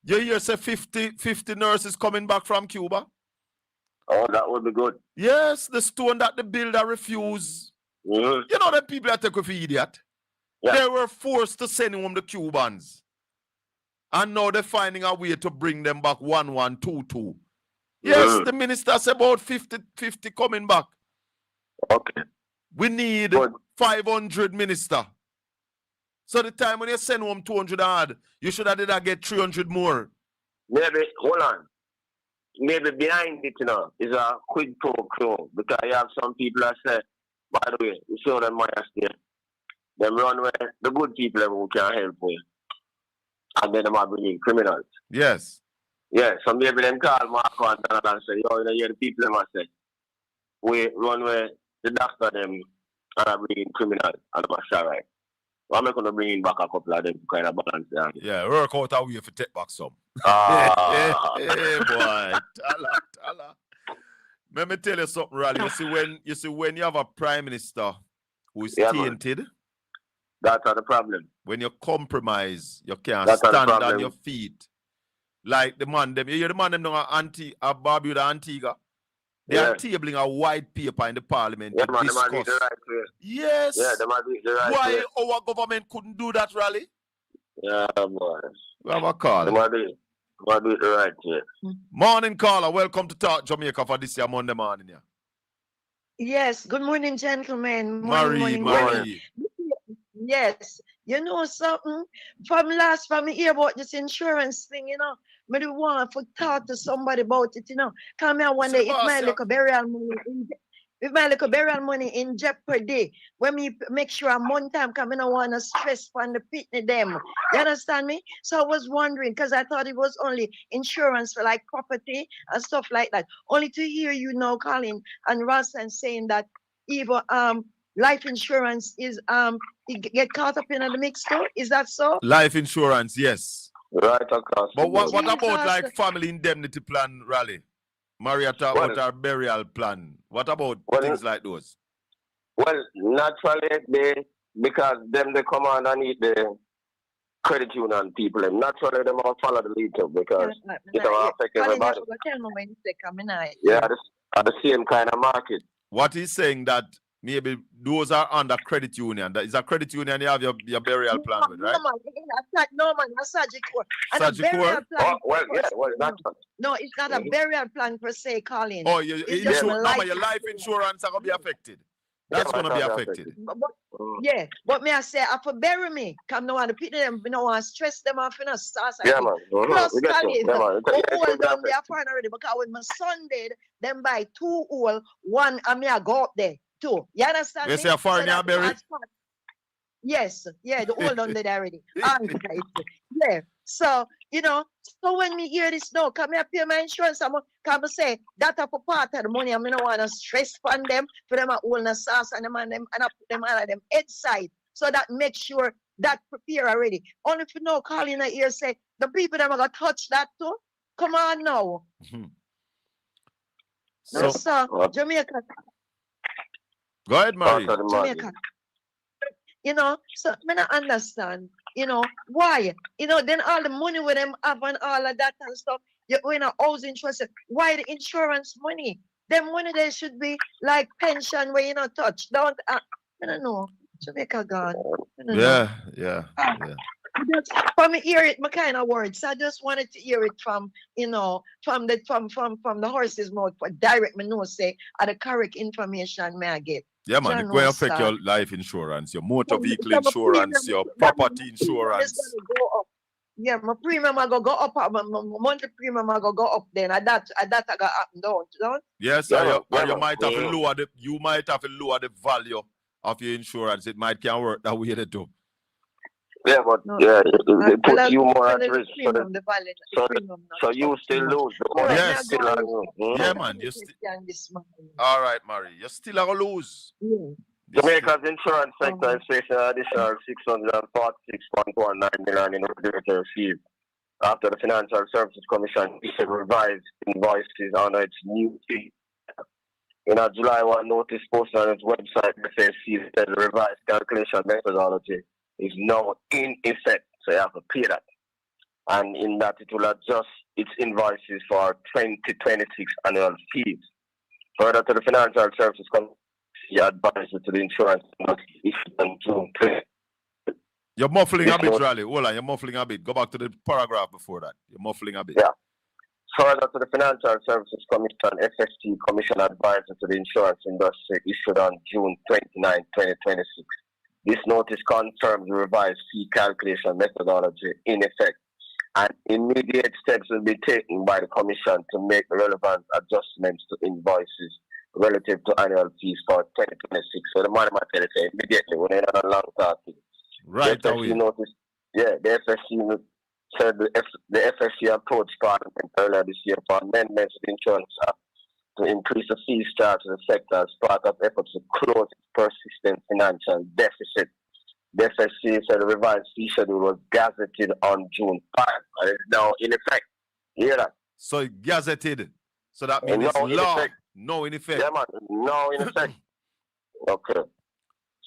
you hear say 50 nurses coming back from Cuba? Oh, that would be good. Yes, the stone that the builder refused. Mm-hmm. You know the people that take with idiot? Yeah. They were forced to send home the Cubans. And now they're finding a way to bring them back 1122. Yes, the minister said about 50 coming back. Okay. We need 500 minister. So the time when you send home 200 odd, you should have did that get 300 more. Maybe, hold on. Maybe behind it, you know, is a quid pro quo. Because you have some people that say, by the way, you show them my state. Them run where the good people who can help you. And then they might bring in criminals. Yes. Yeah, so maybe them call Marco and say, yo, you know, you're the people that must say, we run where the doctor them and I bring in criminals and I'm sure right. Well, I'm not going to bring in back a couple of them to kind of balance that. Yeah, work out a way for take back some. Hey, boy. Tala. Let me tell you something, Raleigh. You see when you have a prime minister who is tainted, that's the problem. When you compromise, you can't stand on your feet. Like the man them, you hear the man them down at Barbuda, Antigua. They are tabling a white paper in the parliament to discuss. The right way. Yes. Yeah, they might be the right Why way. our government couldn't do that, Raleigh? Yeah, boy. We have a call. They might do it the right way. Morning, caller. Welcome to Talk Jamaica for this year Monday morning. Yeah. Yes, good morning, gentlemen. Marie. Morning. Yes, you know something? From hear about this insurance thing, me do want to talk to somebody about it, Come here one day, if my little burial money in jeopardy, when me make sure I'm one time coming, I want to stress on the pitney them. You understand me? So I was wondering, because I thought it was only insurance for like property and stuff like that. Only to hear you now, Colin and Ross, and saying that even life insurance is get caught up in the mix too. Is that so? Life insurance, yes. Right across. But what about like family indemnity plan, Raleigh? Maria talk about our burial plan. What about things like those? Well, naturally, because them they come on and need the credit union people. And naturally, they all follow the lead too because it will affect everybody. Yeah, at the same kind of market. What he's saying that maybe those are under credit union. That is a credit union you have your burial plan with, right? No, man, that's Sagicor. No, it's not a burial plan per se, Colin. Oh, your life insurance are going to be affected. That's going to be affected. But may I say, I for bury me. Come no one to put them, no one stress them off in a sauce. Yeah, man. Plus, Colin, hold on there fine already because when my son did, them buy 2 old, one, I mean, I go up there. 2. You understand? You say a foreign so berry? Yes, yeah, the old on there already. Yeah. So, so when me hear this now, come here pay my insurance, I'm come say that up a part of the money, I'm gonna want to stress fund them for them at all the sauce and them and I put them all of them head side. So that make sure that prepare already. Only if you know Colin here say the people that are gonna touch that too. Come on now. So Jamaica. Go ahead, Marie. Jamaica. So I don't understand, why? Then all the money with them have and all of that and stuff, you're in a housing trust. Why the insurance money? Them money there should be like pension where you not touch. I don't know. Jamaica gone. Yeah. From hear it, my kind of words. I just wanted to hear it from, from the horse's mouth for direct me know say the correct information may I get. Yeah, man, it will affect your life insurance, your motor vehicle insurance, your property insurance. Yeah, my premium I go up, my monthly premium I go up then. And that I got up and down. Yes, you might have to lower the value of your insurance. It might can't work that way to do. Yeah, but they put you more at risk. So you still lose. Yes. Yeah, man. All right, Marie. You still going to lose. Jamaica's insurance sector is facing an additional $646.19 million in regulatory fees after the Financial Services Commission issued revised invoices on its new fee. In a July 1 notice posted on its website, FSC said the revised calculation methodology is now in effect, so you have to pay that. And in that, it will adjust its invoices for 2026 annual fees. Further to the Financial Services Commission, advisor to the insurance issued on June 3. You're muffling a bit, Raleigh. Hold on, you're muffling a bit. Go back to the paragraph before that. You're muffling a bit. Yeah. Further to the Financial Services Commission, FST Commission advisor to the insurance industry issued on June 29, 2026. This notice confirms the revised fee calculation methodology in effect, and immediate steps will be taken by the Commission to make the relevant adjustments to invoices relative to annual fees for 2026. So the money might say immediately when they're not a long talking. Right. The FSC said the FSC approached Parliament earlier this year for amendments to the Insurance Act to increase the fees charged to the sector as part of efforts to close its persistent financial deficit. The FSC said the revised fee schedule was gazetted on June 5 and is now in effect. You hear that? So it gazetted. So that means it's law. No in effect. Yeah, man. No in effect. Okay.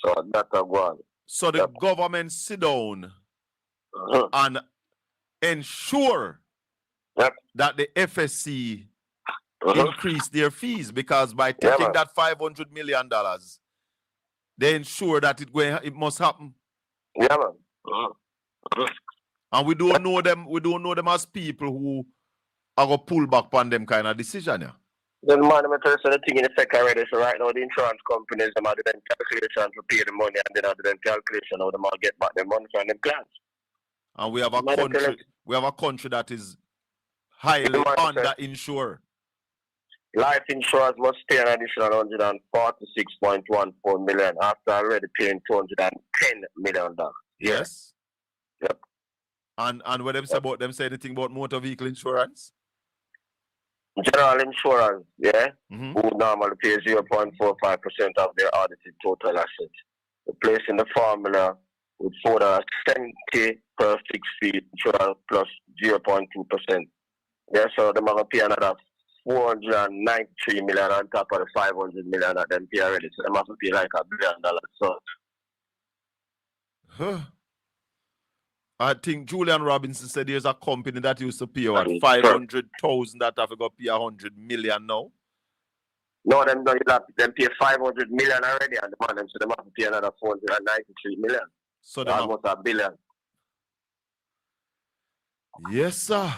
So that's a one. So the government sit down and ensure that the FSC increase their fees, because by taking that $500 million, they ensure that it must happen. Yeah, man. And we don't know them. We don't know them as people who are gonna pull back on them kind of decision. Yeah. Then man, I'm tell you the thing in the second already. So right now the insurance companies them are doing calculation to pay the money and then are doing calculation how them all get back their money from them plans. And we have a country that is highly under-insured. Life insurance must pay an additional 146.14 million after already paying $210 million. Yes. Yep. And what them say about them say anything about motor vehicle insurance? General insurance, yeah, who normally pay 0.45% of their audited total assets. Replacing the formula with further 70 per fixed fee insurance plus 0.2%. Yeah, so they're going to pay another 493 million on top of the 500 million that them pay already. So they must pay like $1 billion. So I think Julian Robinson said there's a company that used to pay what 500,000 that have to go pay 100 million now. No, them pay 500 million already, and the man them so they must pay another 493 million. So almost $1 billion. Yes, sir.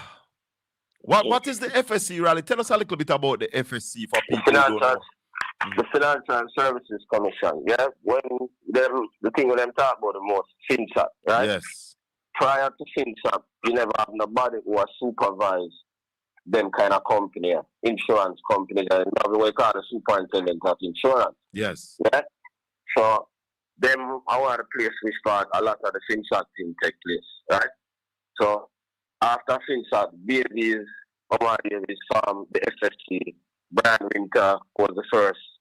What is the FSC rally? Tell us a little bit about the FSC for people who don't know. The Financial and Services Commission, yeah? When the thing when them talk about the most, FinSAP, right? Yes. Prior to FinSAP, you never have nobody who has supervised them kind of company, insurance companies, and now we call the superintendent of insurance. Yes. Yeah? So, them, our place we start, a lot of the FinSAP thing take place, right? So, after FinSAP, Davies, Omar Davies from the FSC, Brian Winter was the first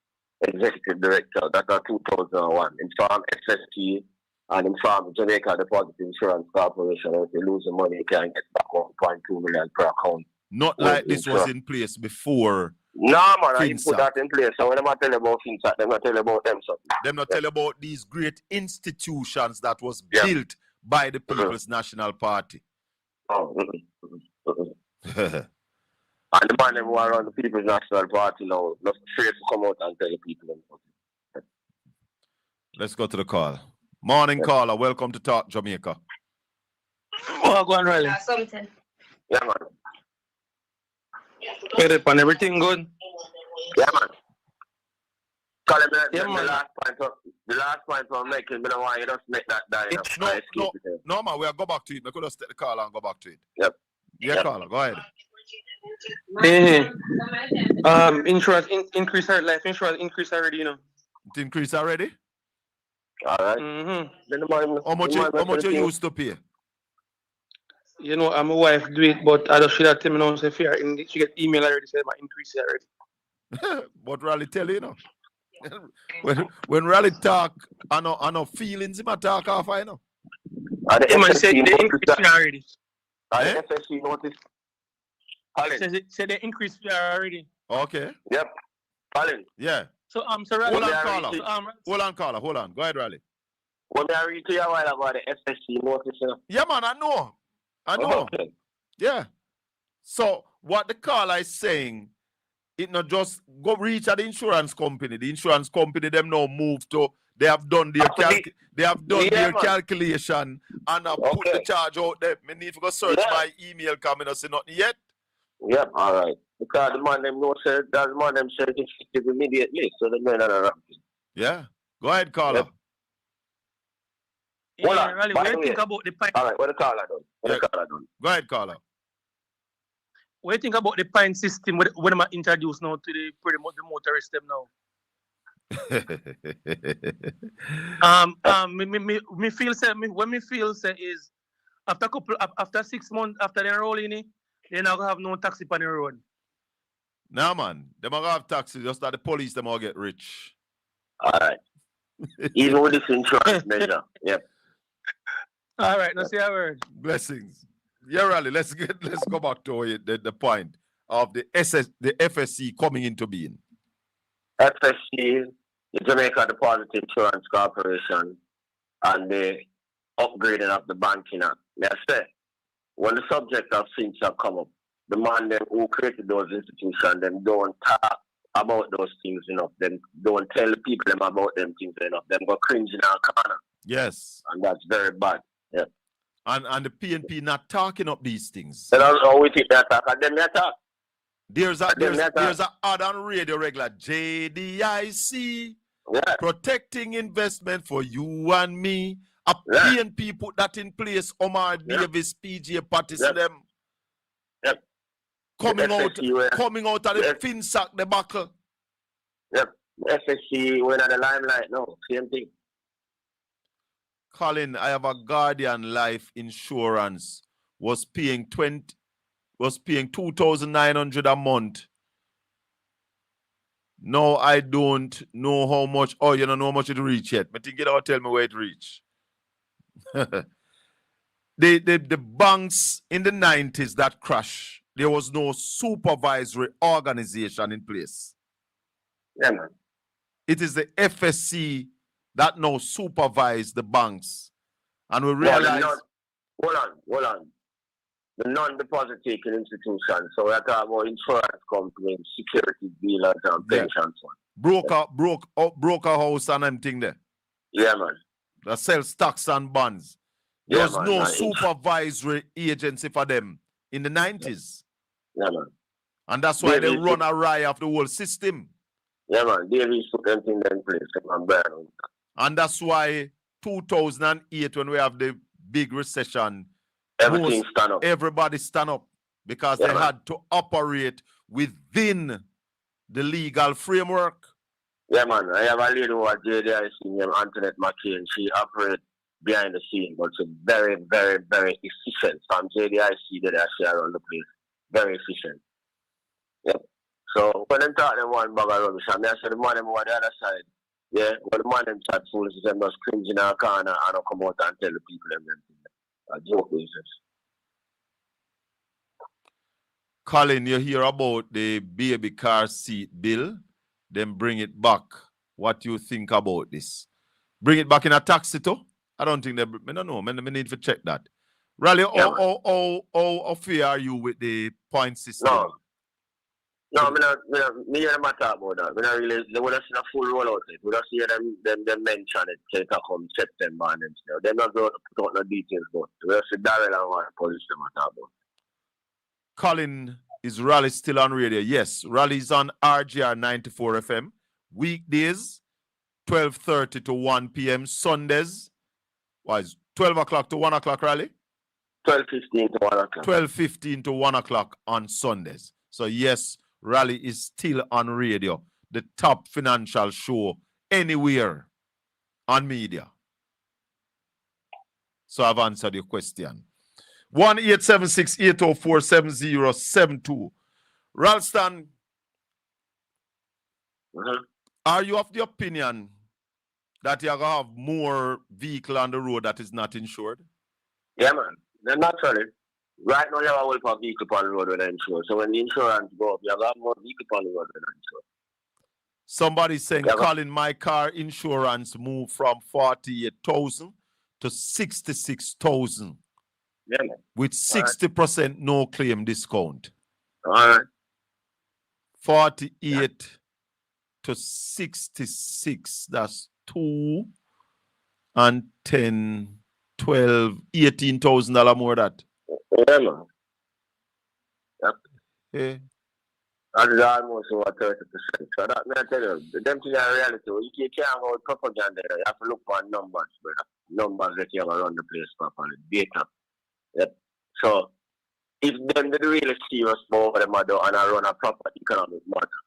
executive director. That was 2001. In farm FSC and in farm Jamaica Deposit Insurance Corporation. If you lose the money, you can get back 1.2 million per account. Not like this was in place before. No, man, I put that in place. So when I'm tell you about FinSAP, they're not tell you about them something. They're not tell you about these great institutions that was built by the People's National Party. Oh, and the man who are on the People's National Party now, not afraid to come out and tell the people them. Let's go to the call. Morning, caller. Welcome to Talk Jamaica. Oh, go on, Riley. Something. Yeah, man. Wait up, and everything good? Yeah, man. Call him the last point I'm making, but I want you to make that down. No, man, we'll go back to it. We could just take the call and go back to it. Yep. Yeah, caller, go ahead. Insurance increase her life insurance increase already, you know. It increased already? All right. How much you used to pay? You know, my wife do it, but I just should have tell me now say fair. She get email already say my increase already. But Raleigh tell you know. when Raleigh talk, I know feelings him talk off, I know. Yeah, man said they increase already. FSC notice. Say they increase already. Okay. Yep. Colin. Yeah. So so Raleigh. Hold on, caller. Hold on. Go ahead, Raleigh. When I read to you a while about the FSC notice. Yeah, man, I know. Okay. Yeah. So what the caller is saying, it not just go reach at the insurance company. The insurance company them now move to. They have done their calculation and put the charge out there. I need to go search my email coming and say nothing yet. Yep, all right. Because the man them know said that the man them said it's effective immediately. So the men are Yeah. Go ahead, caller. Yeah, Raleigh, what do you think about the pine? All right, what the caller done? Go ahead, caller. What do you think about the pine system when I'm introduced now to the motorist them now? Me feel say is after 6 months after they roll in it, they're not gonna have no taxi on the road. Nah, man, they might have taxi just that the police them all get rich. All right. Even with this insurance measure, yep. All right, let's see a word. Blessings. Yeah, Raleigh, let's go back to the point of the FSC coming into being. FSC, the Jamaica Deposit Insurance Corporation, and the upgrading of the banking act. Yes, sir. When the subject of FinSAP come up, the man them who created those institutions, them don't talk about those things enough. Them don't tell the people them about them things enough. Them go cringe in our corner. Yes. And that's very bad. Yeah. And the PNP not talking up these things. They don't know we think they attack, and them they attack. There's a ad on radio regular, JDIC, protecting investment for you and me. A PNP put that in place. Omar Davis, PJ Pattis, them. Coming out of the FinSac debacle. Yep. FSC, we're not the limelight, no. Same thing. Colin, I have a Guardian Life Insurance. Was paying 2,900 a month. No, I don't know how much. Oh, you don't know how much it reach yet. But you get out, tell me where it reach. the banks in the 90s that crashed, there was no supervisory organization in place. Yeah, man. It is the FSC that now supervise the banks. And we realize... Hold on. The non-deposit taking institution. So we're talking about insurance companies, security dealers, and pension funds. Broker house and everything there. Yeah, man. That sells stocks and bonds. There was no supervisory agency for them in the 90s. Yeah, man. And that's why they run awry of the whole system. Yeah, man. Davies put them things in place. And that's why 2008, when we have the big recession, everybody stand up because they had to operate within the legal framework. Yeah, man. I have a lady who at JDIC named Antoinette McCain. She operates behind the scene, but she's very, very, very efficient. From JDIC, that she around the place. Very efficient. Yep. So when I'm talking one bag of rubbish, I said the man them on the other side. Yeah, when the man them chat fools, them just cringe in our corner and I'll come out and tell the people them. A joke is this. Colin, you hear about the baby car seat bill, then bring it back. What do you think about this? Bring it back in a taxi too? I don't think they, I don't know. I need to check that. Raleigh, how fair are you with the point system? No, me hear them talk about that. We don't really, they would have seen a full rollout. We don't see them mention it, take a come September and them stuff. They're not going to put out no details, but we have see Darrell and one police them talk about. Colin, is Raleigh still on radio? Yes, Raleigh's on RGR 94 FM. Weekdays, 12:30 to 1 p.m. Sundays, was 12 o'clock to 1 o'clock, Raleigh? 12:15 to 1 o'clock. 12:15 to 1 o'clock on Sundays. So yes, Raleigh is still on radio, the top financial show anywhere on media. So I've answered your question. 1-876-804-7072. Ralston, are you of the opinion that you're going to have more vehicle on the road that is not insured? Yeah, man. They're naturally. Right now, you have a whole lot of vehicle on the road with insurance. So when the insurance go up, you have more vehicle on the road with insurance. Somebody saying, Colin, my car insurance moved from 48,000 to 66,000. Yeah, man. With 60% no claim discount. All right. 48 to 66. That's 2 and 10, 12, $18,000 more that. Yeah, man. Yep. Yeah. And it's almost over 30%. So that, I tell you, them things are reality. You can't go with propaganda. You have to look for numbers, brother. Numbers that you have to run the place properly. Data. Yep. So, if them the really serious about what them do and I run a proper economic matter,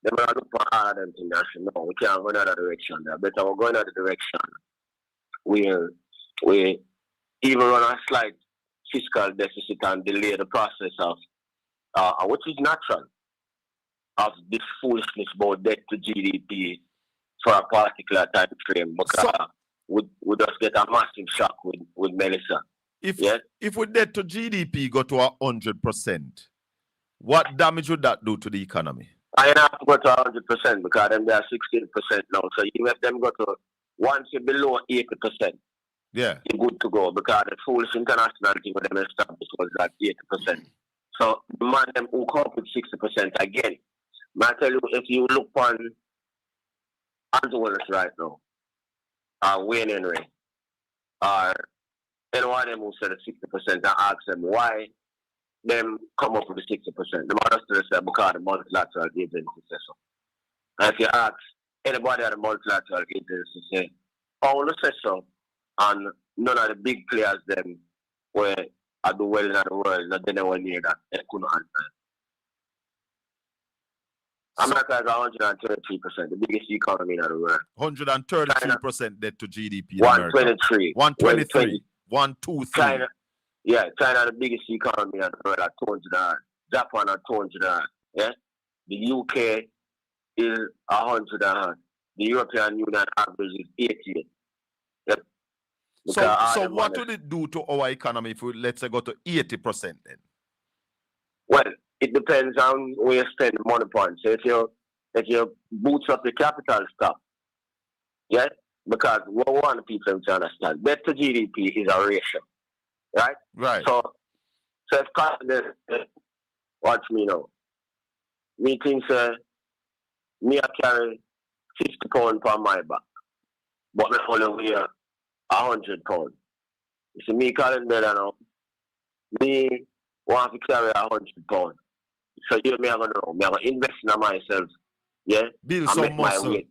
they will look for all of them things that should know. We can't go in another direction there. Better we're going in another direction where we even run a slight fiscal deficit and delay the process of, which is natural, of this foolishness about debt to GDP for a particular time frame. Because we just get a massive shock with Melissa. If we debt to GDP go to 100%, what damage would that do to the economy? I have to go to 100% because them they are 16% now. So even if them go to once you're below 80%, yeah, you're good to go because the foolish international thing with them established was that 80%. So the man them who come up with 60% again. I tell you, if you look on Antoine right now, Wayne Henry, or anyone of them who said 60% and ask them why them come up with the 60%. The mother still said because the multilateral agency says so. And if you ask anybody at the multilateral agency, say, all the say so, and none of the big players them where I do well in the world, not anywhere near that, they couldn't answer. America is 133%, the biggest economy in the world. 133% debt to GDP. 123. 123. 123. China, China the biggest economy in the world at 200. Japan at 200. Yeah? The UK is 100. The European Union average is 88. Yep. So what would it do to our economy if we, let's say, go to 80% then? Well, it depends on where you spend the money on. So if you boost up the capital stock, yeah, because what we want people to understand, debt to GDP is a ratio, right? Right. So if confidence, watch me now. Me think me I carry 50 pounds on my back, but me only weigh 100 pounds. You see me calling better now. Me want to carry 100 pounds. So you me I'm gonna invest in myself. Yeah. Build some muscle. Make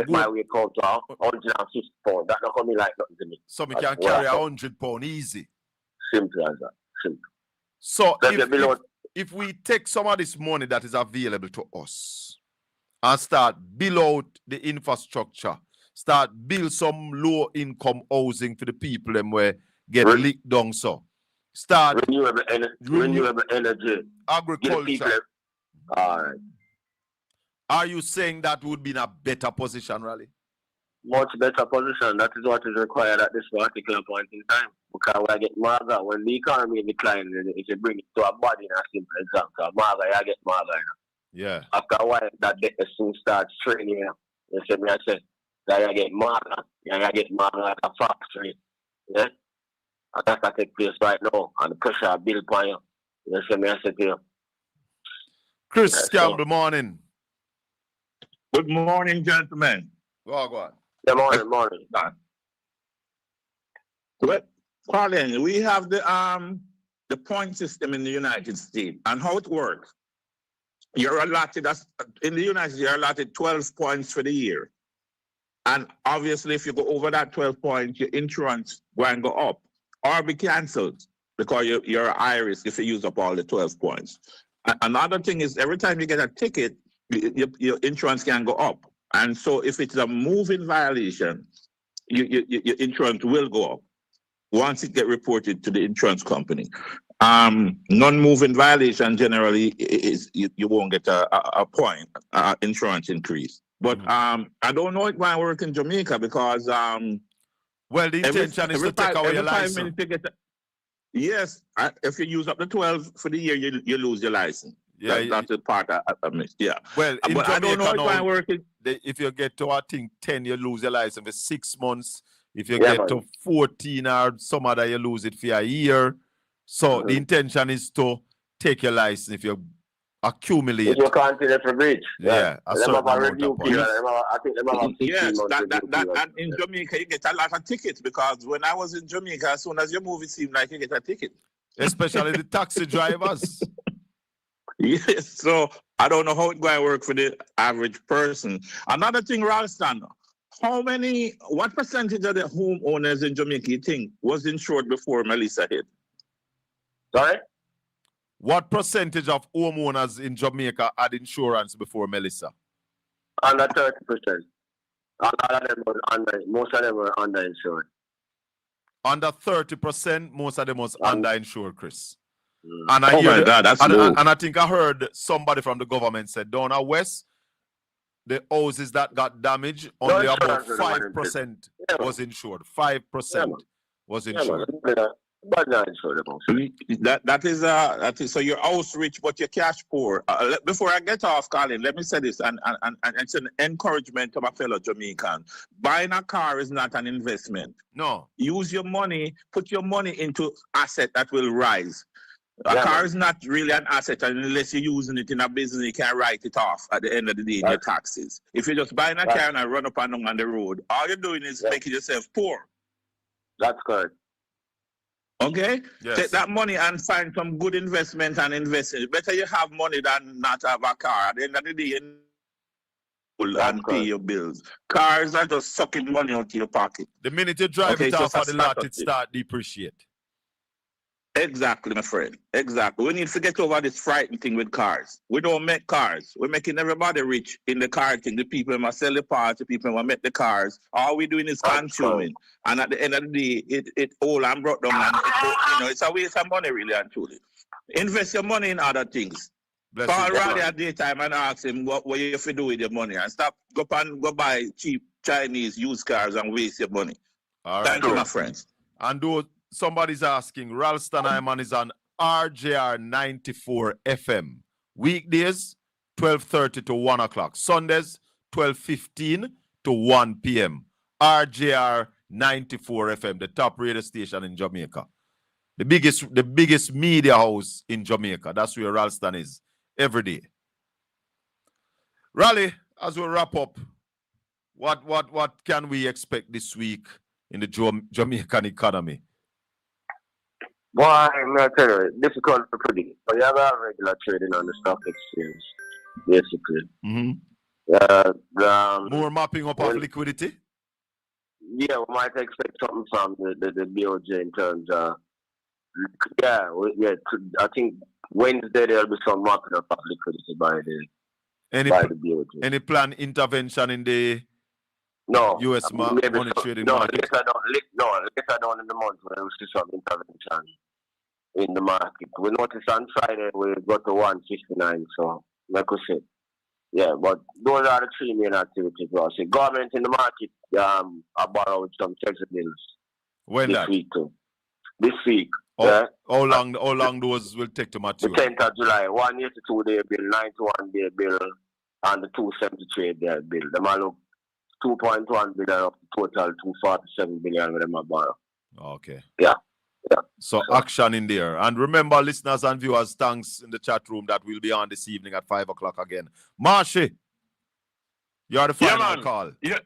my weight come to 150 pounds. That not coming like nothing to me. So me can carry 100 pounds easy. Simple as that. Simple. So if we take some of this money that is available to us and start build out the infrastructure, start build some low income housing for the people them where get licked down so. Start renewable energy. Agriculture. All right. Are you saying that would be in a better position, really? Much better position. That is what is required at this particular point in time. Because when I get maga, when the economy declines, if you bring it to a body in a simple example, maga, you get maga. Yeah. After a while, that debt soon starts training you. You see me, I said, that you get maga, you get maga at a factory. Yeah? And that's what takes place right now. And the pressure built upon you. You see me, I said to you. Chris Campbell, morning. Good morning, gentlemen. Go on. Good morning. Well, Colin, we have the point system in the United States and how it works. You're allotted, in the United States, you're allotted 12 points for the year. And obviously, if you go over that 12 points, your insurance will go up or be canceled because you're high risk if you use up all the 12 points. Another thing is every time you get a ticket, your insurance can go up. And so if it's a moving violation, your insurance will go up once it gets reported to the insurance company. Non-moving violation generally is you won't get a point insurance increase. But I don't know it might work in Jamaica because well, the intention is to take away your license. Yes, if you use up the 12 for the year, you lose your license. Yeah, that's the part I missed. Yeah. Well, in but Jamaica I don't know if I work it. If you get to, I think, 10, you lose your license for 6 months. If you get to 14 or some other, you lose it for a year. So the intention is to take your license if you accumulate. If you continue to breach. Yeah. A certain amount of points. Yes, that in Jamaica, you get a lot of tickets because when I was in Jamaica, as soon as you move, it seemed like you get a ticket. Especially the taxi drivers. Yes, so I don't know how it's going to work for the average person. Another thing, Ralston, what percentage of the homeowners in Jamaica you think was insured before Melissa hit? Sorry? What percentage of homeowners in Jamaica had insurance before Melissa? Under 30%. Most of them were underinsured. Under 30%, most of them was underinsured, Chris. And I think I heard somebody from the government said down out west, the houses that got damaged, only about 5% was insured. 5% was insured. But not insured. That is so your house rich, but your cash poor. Before I get off, Colin, let me say this, and it's an encouragement to my fellow Jamaican. Buying a car is not an investment. No. Use your money, put your money into asset that will rise. A car is not really an asset unless you're using it in a business. You can write it off at the end of the day in your taxes. If you're just buying a car and I run up and down on the road, all you're doing is making yourself poor. That's correct. Okay? Yes. Take that money and find some good investment and invest it. Better you have money than not have a car. At the end of the day, you and pay your bills. Cars are just sucking money out of your pocket. The minute you drive it off of the lot, it start depreciate. Exactly, my friend. Exactly. We need to get over this frightening thing with cars. We don't make cars. We're making everybody rich in the car thing. The people who sell the parts, the people who make the cars. All we're doing is consuming. And at the end of the day, it all and brought down. And it's a waste of money, really and truly. Invest your money in other things. Call Raleigh at daytime and ask him what you have to do with your money. And stop, go buy cheap Chinese used cars and waste your money. All right. Thank you, my friends. And though somebody's asking, Ralston Hyman is on RJR 94 FM. Weekdays, 12:30 to 1 o'clock. Sundays, 12:15 to 1 p.m. RJR 94 FM, the top radio station in Jamaica. The biggest media house in Jamaica. That's where Ralston is every day. Raleigh, as we wrap up, what can we expect this week in the Jamaican economy? Boy, I'm going to tell you, difficult to predict. But you have a regular trading on the stock exchange, basically. More mopping up of liquidity? Yeah, we might expect something from the BOJ in terms of, I think Wednesday there'll be some mopping up of liquidity by the BOJ. Any planned intervention in the U.S. money trading market? Later down in the month we'll see some intervention in the market. We noticed on Friday we got to 159, so like we said. Yeah, but those are the three main activities. See, government in the market are borrowed some treasury bills. When this week too. This week. How long those will take to mature? The 10th of July, 182-day bill, 91-day bill, and the 273-day bill. Them all look 2.1 billion up to total 247 billion with them a borrow. Okay. Yeah. So action in there. And remember, listeners and viewers, thanks in the chat room that we'll be on this evening at 5 o'clock again. Marshy, you're the final call. Yeah.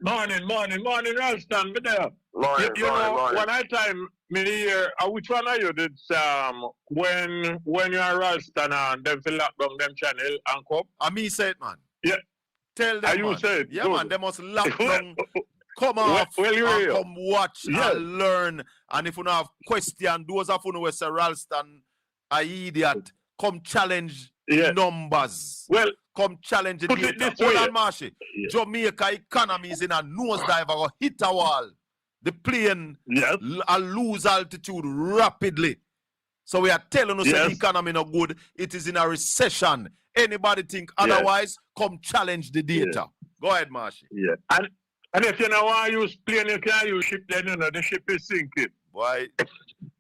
Morning, Ralston. Be there. Morning. One time me hear which one are you did when you're Ralston and them fill lock down them channel and come? I me say it, man. Yeah. Tell them, you say it. Yeah, Good. man, they must lock down. Come off and come watch and learn. And if you don't have question, those of you who say Ralston are idiot, come challenge numbers. Well, come challenge the data. Hold on, Marshy. Jamaica economy is in a nosedive or hit a wall. The plane lose altitude rapidly. So we are telling us that the economy not good. It is in a recession. Anybody think otherwise, come challenge the data. Go ahead, Marshy. Yeah. And if you know why you use plane, you can't use ship, then the ship is sinking. Boy,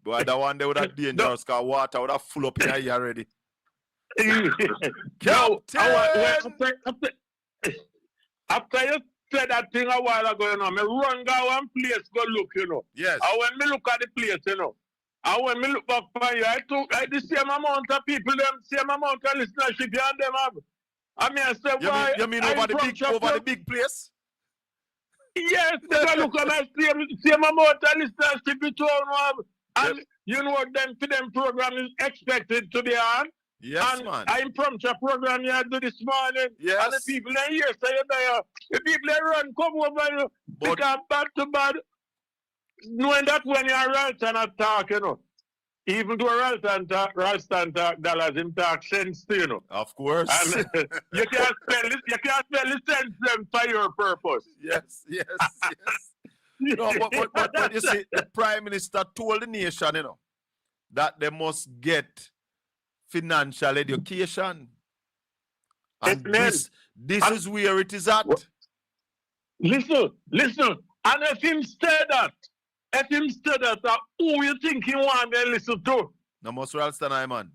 that one they would have dangerous because water would have full up in here already. After you said that thing a while ago, me run go one place, go look, Yes. And when me look at the place, and when me look back for you, I took the same amount of people, same amount of listenership you and them have. I mean, I said, why? You mean over the big place? Yes, they look at my same amount of listenership you have. And you know them for them program is expected to be on. Yes, and man. I impromptu program you do this morning. Yes. And the people that here say the people that run come over because bad to bad. Knowing that when you're Ralston attack, even though Ralston talk dollars, him talk sense too, Of course. And you can't spell the sense them for your purpose. Yes. No, but you see, the Prime Minister told the nation, that they must get financial education. And this is where it is at. Listen. And if him say that, who you think he want to listen to? No most Ralston Hyman.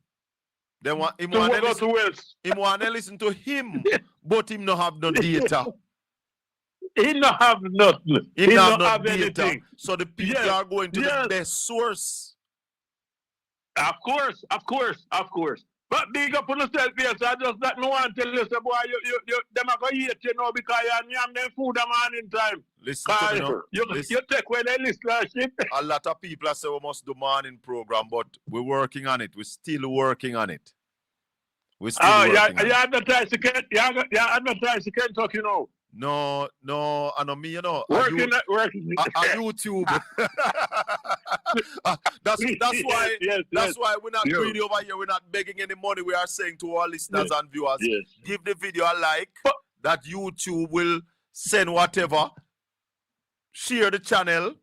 They want him To want go to listen, to Wales. him want to listen to him, but him no have no data. He not have nothing. He not no have data. anything. So the people are going to the best source. Of course. But big up on yourself, yes. I just that me want to tell you, say, boy, you them are going to hate you now because you yam them food a morning time. Listen to me now. You take away the listenership. A lot of people say we must do morning program, but we're working on it. We're still working on it. We're still working on it. You advertise to Kentucky now. No, I know me, you know. Working. YouTube. That's why we're not greedy over here. We're not begging any money. We are saying to our listeners and viewers, give the video a like. That YouTube will send whatever. Share the channel.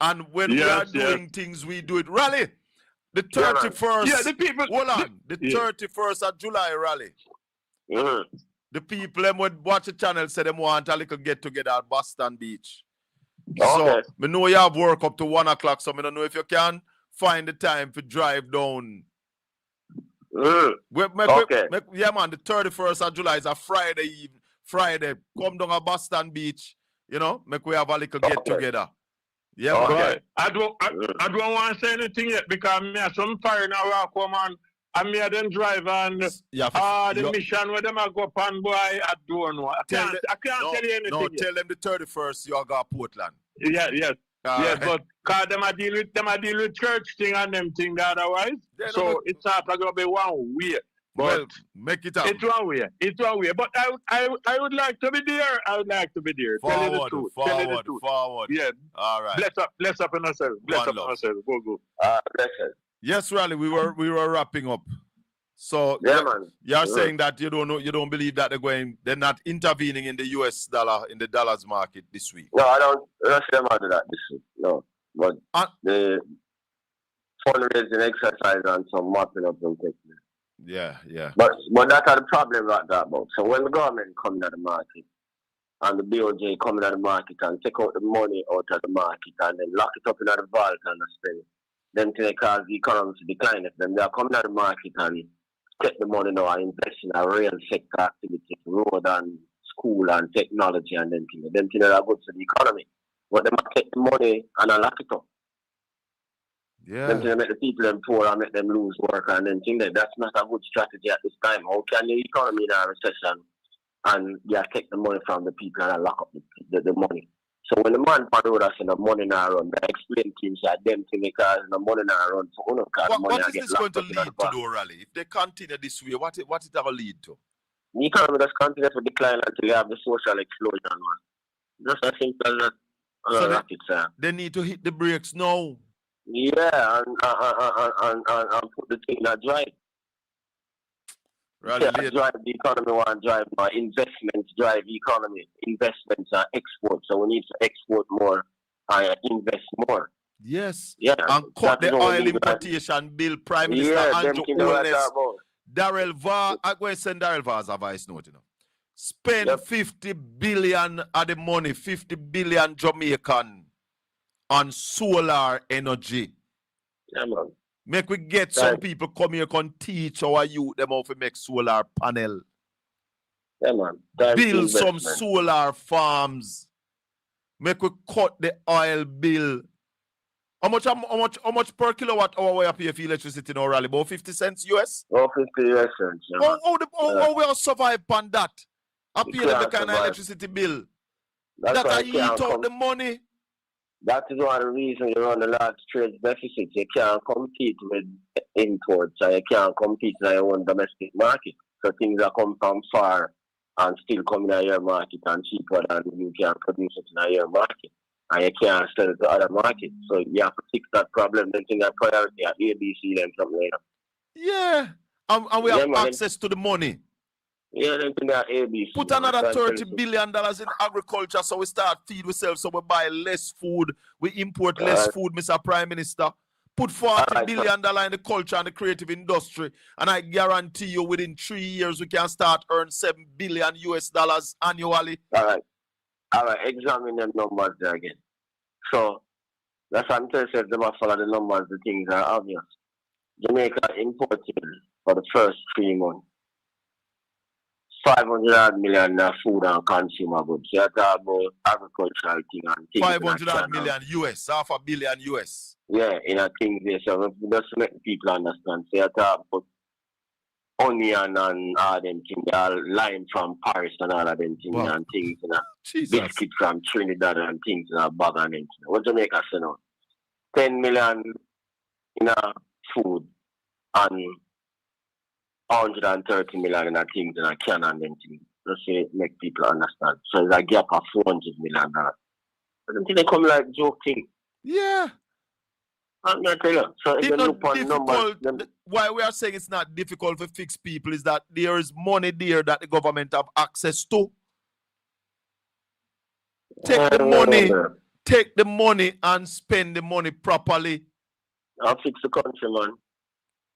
And when we are doing things, we do it. Rally. The 31st. the people. Hold on. The 31st of July rally. The people them would watch the channel say them want a little get together at Boston Beach. So me know you have work up to 1 o'clock, so I don't know if you can find the time to drive down. Yeah, man, the 31st of July is a Friday evening. Friday. Come down at Boston Beach, you know, make we have a little get together. Yeah, okay. I don't want to say anything yet because me have some foreigner who come on. I made them drive and the mission where them I go up and boy, I don't know. I can't tell you anything. No, yet. tell them the 31st you go to Portland. Yes. But cause them I deal with church thing and them thing otherwise. So it's not gonna be one way. But well, make it up. It's one way. But I would like to be there. I would like to be there. Tell you the truth. Forward. Yeah. All right. Bless up on ourselves. Bless up on ourselves. Go. Bless us. Yes, Raleigh, we were wrapping up. So man. You're saying that you don't believe that they're not intervening in the US dollar, in the dollars market this week. No, I don't rush them out of that this week. No. But the fundraising exercise and some mopping up and taking. Yeah. But that's the problem right there about. So when the government coming out of the market and the BOJ coming out of the market and take out the money out of the market and then lock it up in the vault and spend it. Them to cause the economy to decline. If them they are coming out of the market and take the money now and invest in a real sector activity, road and school and technology and them things. Them things are good for the economy. But them take the money and lock it up. Yeah. Them things make the people them poor and make them lose work and them things. That's not a good strategy at this time. How can the economy in a recession and you take the money from the people and lock up the money? So when the man on the road said the money now run, I explain to him that them thing because the money now run for uno because money what is this going to lead to though, Raleigh? If they continue this way, what it going to lead to? The economy just continue to decline until you have the social explosion, man. Just as simple as that. So they need to hit the brakes now. Yeah, and put the thing that drive. Drive the economy, want drive more. Investments drive the economy. Investments are export. So we need to export more and invest more. Yes. Yeah. And cut the oil importation bill. Prime Minister Andrew Holness. Darrell Var, I'm going to send Darrell Var as a vice note. Spend 50 billion of the money, 50 billion Jamaican on solar energy. Yeah, man. Make we get some people come here can teach our youth them how to make solar panel. Yeah, man. Build some solar farms. Make we cut the oil bill. How much per kilowatt hour we pay for electricity now, Raleigh? About 50 cents US? About 50 US cents. Yeah, how we survive on that? I pay them the kind of electricity bill. That I eat out the money. That is one of the reasons you run a large trade deficit. You can't compete with imports and you can't compete in your own domestic market. So things that come from far and still come in your market and cheaper than you can produce it in your market. And you can't sell it to other markets. So you have to fix that problem. Then think that priority at ABC and something like that. Yeah. And we have access to the money. Yeah, then think that ABC. Put another $30 billion in agriculture so we start feed ourselves, so we buy less food, we import less food, Mr. Prime Minister. Put $40 billion in the culture and the creative industry, and I guarantee you within 3 years we can start earn $7 billion US annually. All right, examine them numbers there again. So that's what I'm telling you, if they must follow the numbers, the things are obvious. Jamaica imported for the first 3 months 500 million food and consumer goods. You talk about agricultural thing and things. 500 million US, $500 million US. Yeah, in a thing there. So just to make people understand. So you talk about onion and all them things, lime from Paris and all of them things and things, biscuit from Trinidad and things in a bag and things. What Jamaica say now? 10 million in a food and 130 million in a things in a can and them things. Just to make people understand. So there's a gap of $400 million. I don't think they come like joke thing. Yeah. I'm not tell you. So it's if not you look on difficult. numbers, Why we are saying it's not difficult to fix people is that there is money there that the government have access to. Take the money and spend the money properly. I'll fix the country, man.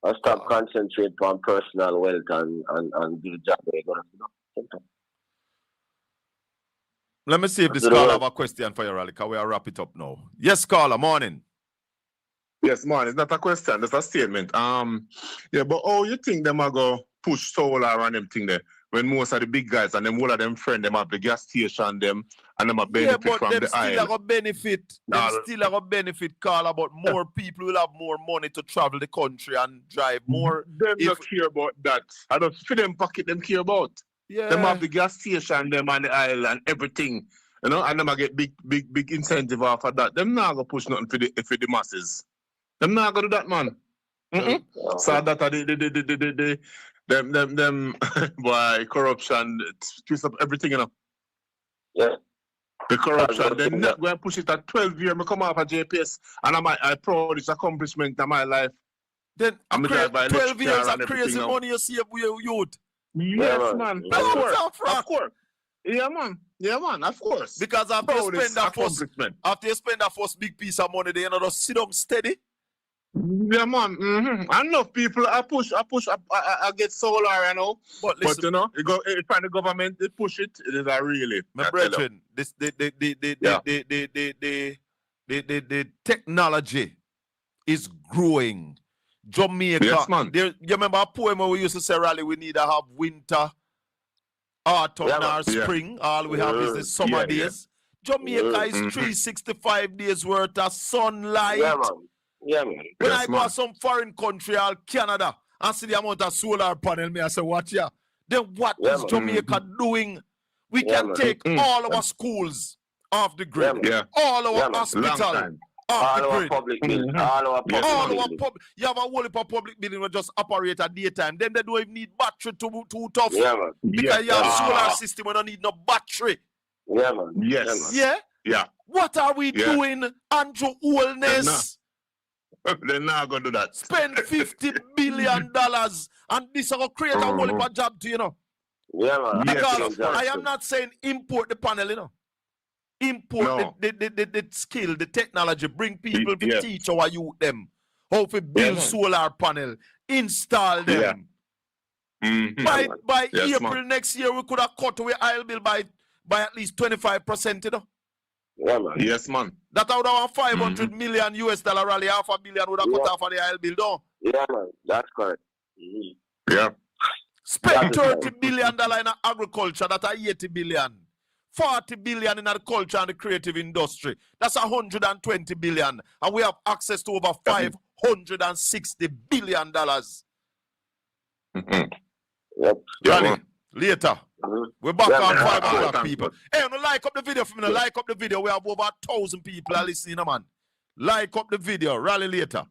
I'll stop concentrate on personal wealth and do the job they're gonna do. Let me see if this caller have a question for you, Raleigh, because we'll wrap it up now. Yes, caller, morning. Yes, morning. It's not a question, it's a statement. Yeah, but how you think them are go push solar and them thing there when most of the big guys and them all of them friends them have the gas station them and them a benefit from the still aisle. Have a benefit. Them still have a benefit, caller, but more people will have more money to travel the country and drive more. Them don't care about that. I don't for them pocket them care about. Yeah. Them have the gas station them on the aisle and everything. You know, and them a get big incentive off of that. Them not gonna push nothing for the masses. Them not gonna do that, man. So that them boy corruption twist up everything, you know. Yeah. The corruption, they're not going to push it at 12 years. I come off at JPS and I proud this accomplishment in my life. Then I'm 12 years of crazy money you save with your youth. Yes, man. Of course. Yeah, man. Of course. Because after you spend that first big piece of money, they just sit down steady. Yeah, man. Enough people I get solar, you know. But you know, you find the government, they push it. It is a really. My brethren, the technology is growing. Jamaica. Yes, man. You remember a poem where we used to say, Raleigh, we need to have winter, autumn, or spring. All we have is the summer days. Jamaica is 365 days worth of sunlight. Yeah, man. Yeah, man. When I go to some foreign country or Canada and see the amount of solar panel, I say, watch ya. Then what is Jamaica doing? We can take all our schools off the grid. All our hospitals off the grid. Public buildings. All our public. You have a whole heap of public building will just operate at daytime. Then they don't even need battery to tough. Yeah, man. Because you have solar system, we don't need no battery. Yeah, man. Yes. Yeah? What are we doing, Andrew Holness? They're not going to do that. Spend $50 billion and this will create a whole heap of job to you know. Yeah, man. Because I am not saying import the panel, you know. Import the skill, the technology, bring people to teach our youth them how to build solar panel, install them. By April next year, we could have cut away oil bill by at least 25%, you know. Yeah, man. Yes, man. That out of $500 million US Raleigh, $500 million would have cut off of the oil bill, though. Yeah, man. That's correct. Yeah. Spend $30 billion in agriculture, that's $80 billion. $40 billion in the culture and the creative industry. That's $120 billion. And we have access to over $560 billion. Yep. Raleigh, later. We're back on 5 o'clock, people. Hey, like up the video for me. Like up the video. We have over 1,000 people listening, man. Like up the video. Rally later.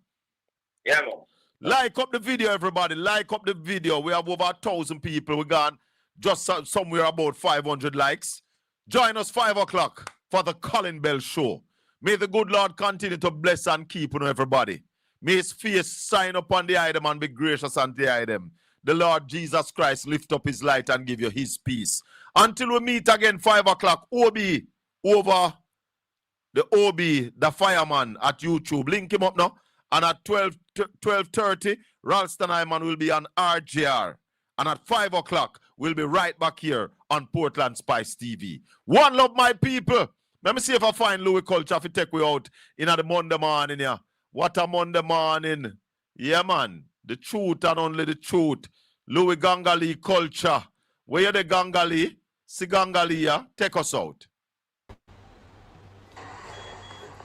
Yeah, man. Like up the video, everybody. Like up the video. We have over 1,000 people. We're gone just somewhere about 500 likes. Join us 5 o'clock for the Colin Bell Show. May the good Lord continue to bless and keep everybody. May his face shine upon the item and be gracious unto the item. The Lord Jesus Christ lift up his light and give you his peace. Until we meet again 5 o'clock, OB over the OB, the fireman at YouTube. Link him up now. And at 12:30, Ralston Hyman will be on RJR. And at 5 o'clock, we'll be right back here on Portland Spice TV. One love, my people. Let me see if I find Louis Culture if I take we out in the Monday morning here. What a Monday morning. Yeah, man. The truth and only the truth. Louis Gangali Culture. Where you the Gangali? See Gangali, yeah? Take us out.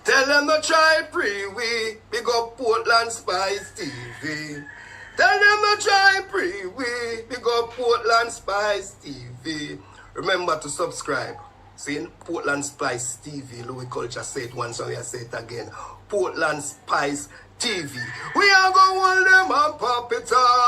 Tell them to try pre-we. Big up Portland Spice TV. Tell them to try and pray. We go Portland Spice TV. Remember to subscribe. See, Portland Spice TV. Louis Culture say it once, so I say it again. Portland Spice TV. We are going to hold them and pop it up.